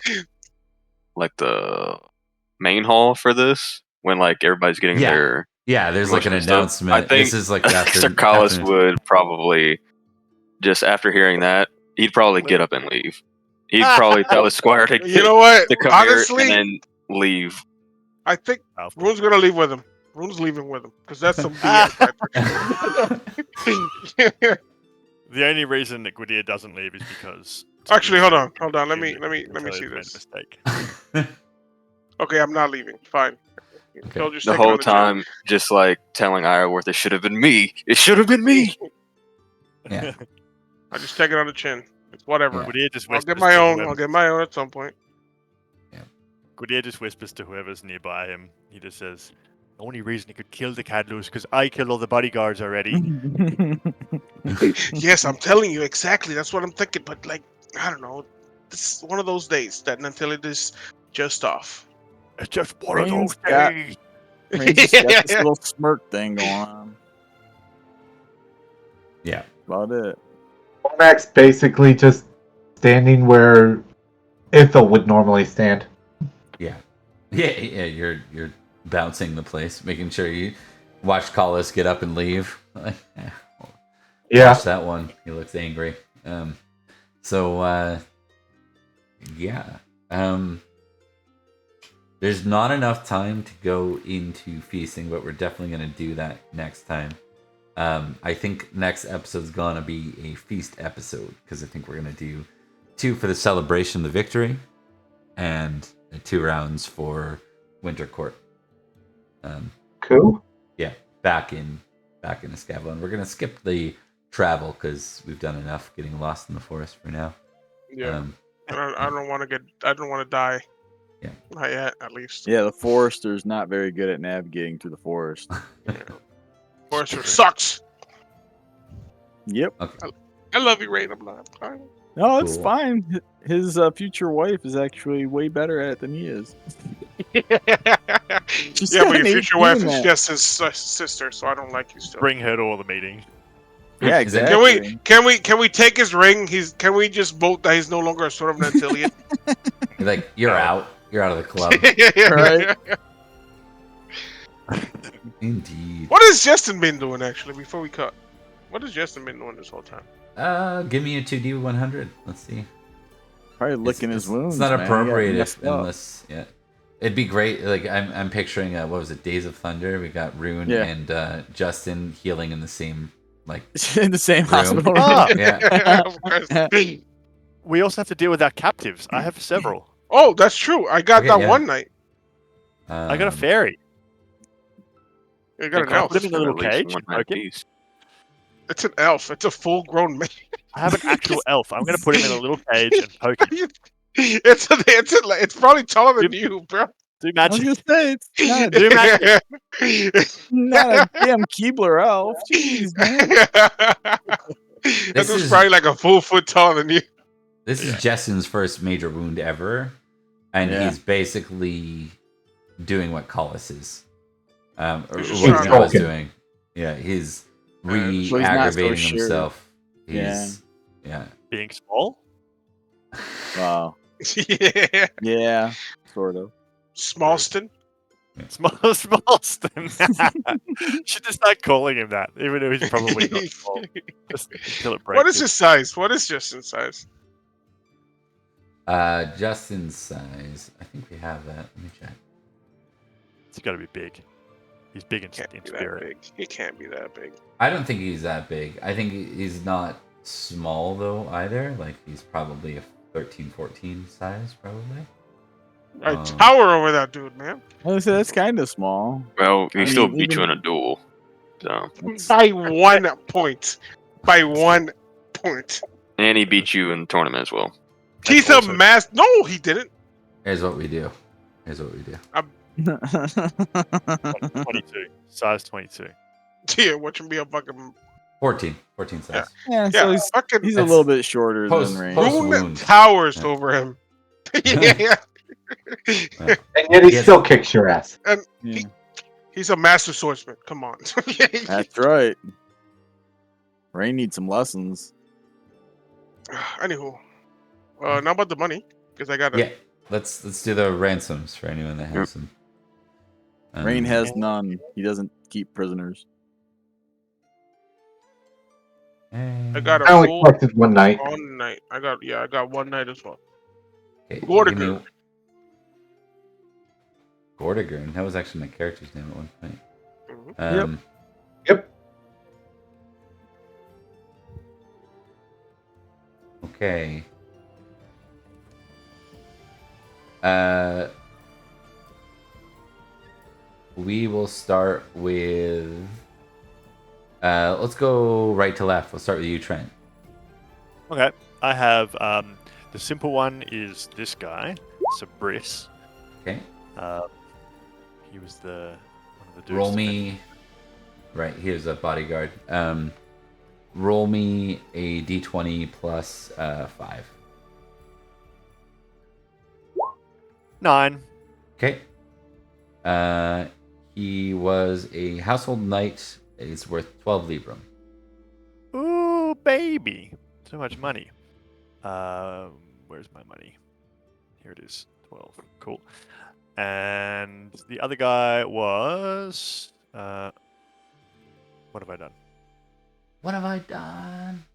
main hall for this when like everybody's getting Yeah. their. Yeah, there's like an promotion stuff. announcement. I think This is like after Sir Collis after- would probably just after hearing that he'd probably get up and leave. He'd probably tell his squire to You know what? to come Honestly, here and then leave. I think Powerful. Rune's gonna leave with him. Rune's leaving with him because that's some BS right there. The only reason that Gwydir doesn't leave is because. Actually, hold on. Let assume me that see Nanteleod's made a this. mistake. Okay, I'm not leaving. Fine. Okay. He'll just The take it whole on the chin. time, just like telling Ironworth, it should have been me. It should have been me. Yeah. I just take it on the chin. It's whatever. Yeah. Gwydir just I'll whispers get my to own. whoever- I'll get my own at some point. Gwydir just whispers to whoever's nearby him. He just says, "The only reason he could kill the Cadlu is because I killed all the bodyguards already." Yes, I'm telling you exactly. That's what I'm thinking. But like, I don't know. This is one of those days that Nanteleod is just off. It's just one of Rain's those got- days. Rain's just got this little smirk thing going on. Yeah. About it. Cormac's basically just standing where Ithel would normally stand. Yeah. You're bouncing the place, making sure you watch Collis get up and leave. Yeah. Watch that one. He looks angry. There's not enough time to go into feasting, but we're definitely going to do that next time. I think next episode's going to be a feast episode, because I think we're going to do 2 for the celebration of the victory and 2 rounds for Winter Court. Cool. Yeah, back in Escavalon. We're going to skip the travel because we've done enough getting lost in the forest for now. Yeah. I don't want to die. Yeah. Not yet, at least. Yeah, the forester's not very good at navigating through the forest. Forester sucks. Yep. Okay. I love you, Rain. I'm not. No, it's Cool. fine. His future wife is actually way better at it than he is. Yeah, She's but got your an future 18 wife in is that. just his sister, so I don't like you still. Bring her to all the meetings. Yeah, Is that- exactly. Can we take his ring? Can we just vote that he's no longer a Sword of Nanteleod? You're like, you're No. out. You're out of the club. Right. Indeed. What has Justin been doing actually? Before we cut, what has Justin been doing this whole time? Give me a 2D100. Let's see. Probably licking his wounds. It's not man. He got appropriate messed up. unless it'd be great. Like I'm picturing what was it? Days of Thunder. We got Rune Yeah. and Justin healing in the same like in the same room. hospital. Ah! Yeah. Of course. We also have to deal with our captives. I have several. Oh, that's true. I got Okay, that yeah. one night. I got a fairy. I got an Can I elf. put him in a little At least cage one and poke him? piece. It's an elf. It's a full-grown man. I have an actual elf. I'm going to put him in a little cage and poke him. It's probably taller than you, bro. Do I was magic. gonna say it's not a, Do magic. not a damn Keebler elf. Jeez, man. This This is is- probably like a full foot taller than you. This is Justin's first major wound ever, and Yeah. he's basically doing what Collis is, or He's what just he trying to- was doing. Yeah, he's so he's not so re-aggravating sure. himself. Yeah. He's yeah. Being small? Wow. Yeah. Yeah, sort of. Smallston. Smallston. Should just start calling him that, even though he's probably not small. Just until it breaks. What is his size? What is Justin's size? Justin's size. I think we have that. Let me check. It's got to be big. He's big in Can't be that spirit. big. He can't be that big. I don't think he's that big. I think he's not small though either. Like he's probably a 13, 14 size probably. I Um, tower over that dude, man. I was say that's kind of small. Well, he I still mean, beat you in even- a duel. So, By 1 point. By 1 point. and he beat you in the tournament as well. He's also- a mass. No, he didn't. Here's what we do. Here's what we do. 22. Size 22. Yeah, watch him be a fucking. 14 size. yeah, Yeah, so he's fucking. a That's little bit shorter post- than Rain. post- Rune wound. towers Yeah. over him. Yeah. And yet he Yes. still kicks your ass. Yeah. He's a master swordsman. Come on. That's right. Rain needs some lessons. Anywho, now about the money, because I got Yeah. Let's do the ransoms for anyone that has them. Rain has none. He doesn't keep prisoners. I got I a only full collected one night. one night. I got one night as well. Okay, Gordigan. give me- Gordigan. That was actually my character's name at one point. Um, Yep. Okay. We will start with. Let's go right to left. We'll start with you, Trent. Okay. I have the simple one is this guy, Sabris. Okay. He was the one of the dudes. Roll that me. Right, here's a bodyguard. Roll me a d20 plus 5. 9. Okay. He was a household knight. It's worth 12 librum. Ooh, baby. So much money. Where's my money? Here it is. 12. Cool. And the other guy was what have I done? What have I done?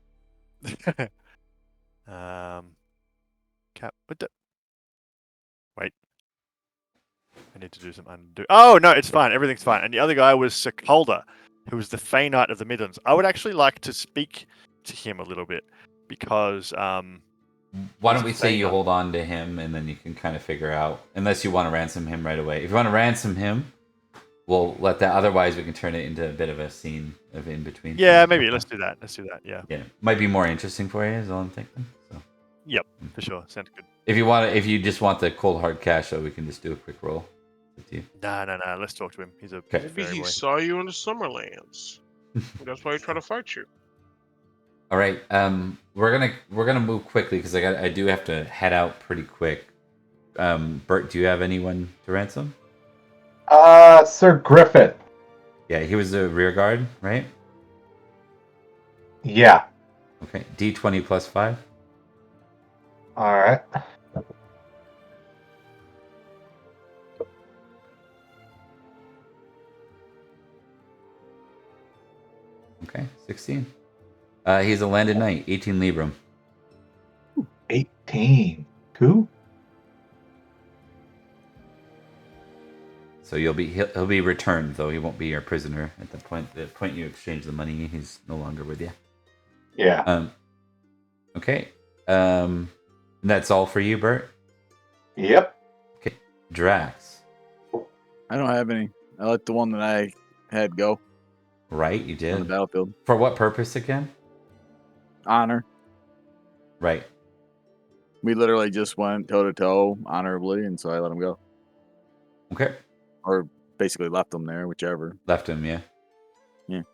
Wait. I need to do some undo. Oh no, it's fine. Everything's fine. And the other guy was Sekulda, who was the Fey Knight of the Midlands. I would actually like to speak to him a little bit because Why don't we say you hold on to him and then you can kind of figure out, unless you want to ransom him right away. If you want to ransom him, we'll let that. Otherwise, we can turn it into a bit of a scene of in between. Yeah, maybe let's do that. Yeah. Yeah, might be more interesting for you. Is all I'm thinking. So. Yep, for sure. Sounds good. If you want, if you just want the cold hard cash, though, we can just do a quick roll. With you. No. Let's talk to him. He's a Maybe he saw you in the Summerlands. That's why he tried to fight you. All right. We're gonna move quickly because I do have to head out pretty quick. Bert, do you have anyone to ransom? Sir Griffith. Yeah, he was the rear guard, right? Yeah. Okay. D20 plus 5. All right. Okay, 16. He's a landed knight, 18 librum. 18. Who? So he'll be returned, though he won't be your prisoner at the point you exchange the money. He's no longer with you. Yeah. Okay. That's all for you, Bert. Yep. Okay. Drax. I don't have any. I let the one that I had go Right, you on the did. battlefield. For what purpose again? Honor. Right. We literally just went toe to toe honorably, and so I let him go, Okay. or basically left him there, whichever. Left him, yeah. Yeah.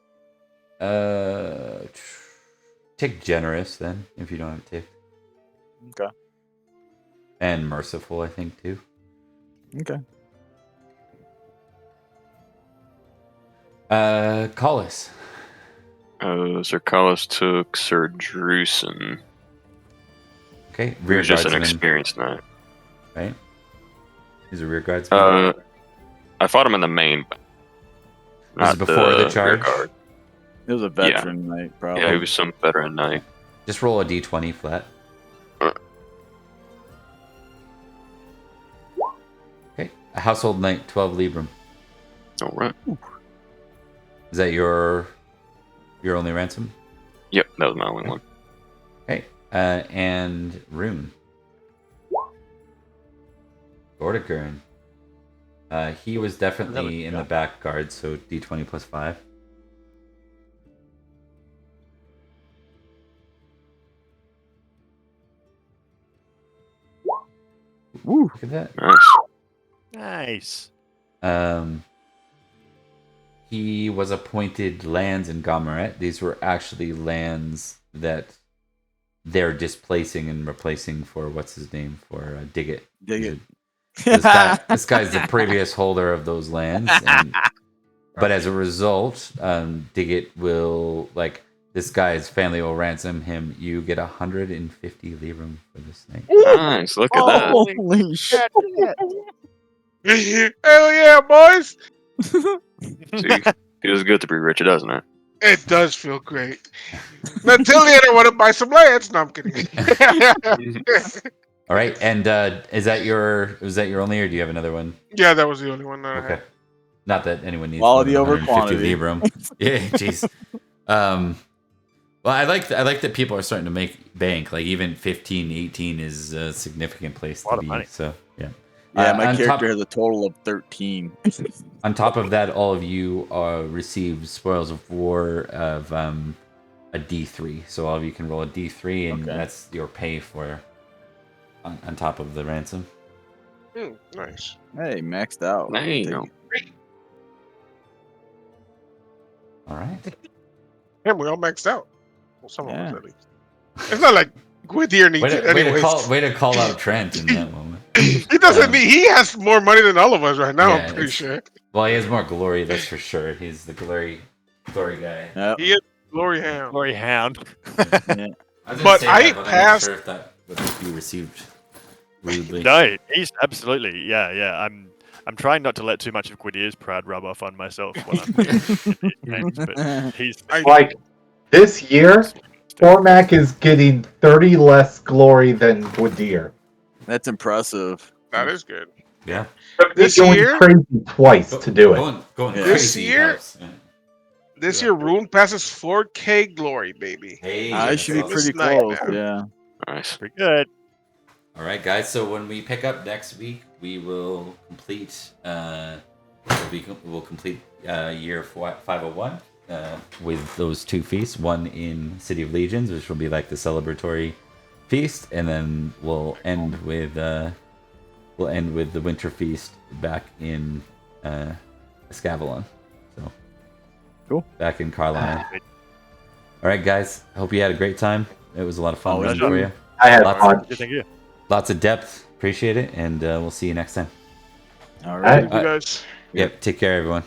Tick generous then, if you don't have tick. Okay. And merciful, I think, too. Okay. Collis. Sir Collis took Sir Drusen. Okay. He Rear was just an guardsman, experienced knight. right? He's a rear guardsman. I fought him in the main. This Not is before the rear charge. guard. It was a veteran knight, probably. Yeah, he was some veteran knight. Just roll a d20 flat. Okay. A household knight, 12 librum. All right. Is that your only ransom? Yep, that was my only one. Okay. And Rune. Gordigern. He was definitely in the back guard, so d20 plus 5. Woo. Look at that. Nice. Nice. He was appointed lands in Gomerett. These were actually lands that they're displacing and replacing for what's his name for Diggit. Dig it. This guy's the previous holder of those lands, but as a result, Diggit will this guy's family will ransom him. You get 150 librum for this thing. Nice. Look at that. Holy shit. Hell yeah, boys! See, feels good to be rich, doesn't it? It does feel great. Nanteleod, I want to buy some lands. No, I'm kidding. All right, and was that your only, or do you have another one? Yeah, that was the only one that I Okay. had. Not that anyone needs Quality more than over 150 quantity. Librum. Yeah, jeez. Well, I like that people are starting to make bank. Like even 15, 18 is a significant place A lot to of be. money. So yeah. Yeah, my on character top- has a total of 13. On top of that, all of you receive spoils of war of a D3. So all of you can roll a D3, and Okay. that's your pay for on top of the ransom. Nice. Hey, maxed out. Damn. Take it. All right. Damn, we all maxed out. Well, some of us Yeah. at least. It's not like Gwydir needs it anyways. Way to call out Trent in that moment. He doesn't need. He has more money than all of us right now. Yeah, I'm pretty it's- sure. Well, he has more glory, that's for sure. He's the glory guy. Yep. He is Glory Hound. Glory Hound. Yeah. I was But say I that, but I'm not passed- sure if that would be received rudely. No, he's absolutely yeah. I'm trying not to let too much of Gwydier's pride rub off on myself when I'm in these games, but he's Like this year, Cormac is getting 30 less glory than Gwydir. That's impressive. That is good. Yeah. This going year- crazy twice to do it. Going Yeah. This crazy year- helps. Yeah. This Yeah. year, Rune passes 4K glory, baby. Hey, I that's should be awesome. pretty This night, close. man. Yeah. Nice. pretty good. All right, guys. So when we pick up next week, we will complete. We'll complete year 501 with those two feasts. One in City of Legions, which will be like the celebratory feast, and then we'll end with the winter feast back in Escavalon. So Cool. Back in Carlisle. All right, guys. Hope you had a great time. It was a lot of fun Always running fun. for you. I had Lots fun. Thank you. Lots of depth. Appreciate it, and we'll see you next time. All right. right. You guys. Yep. Take care, everyone.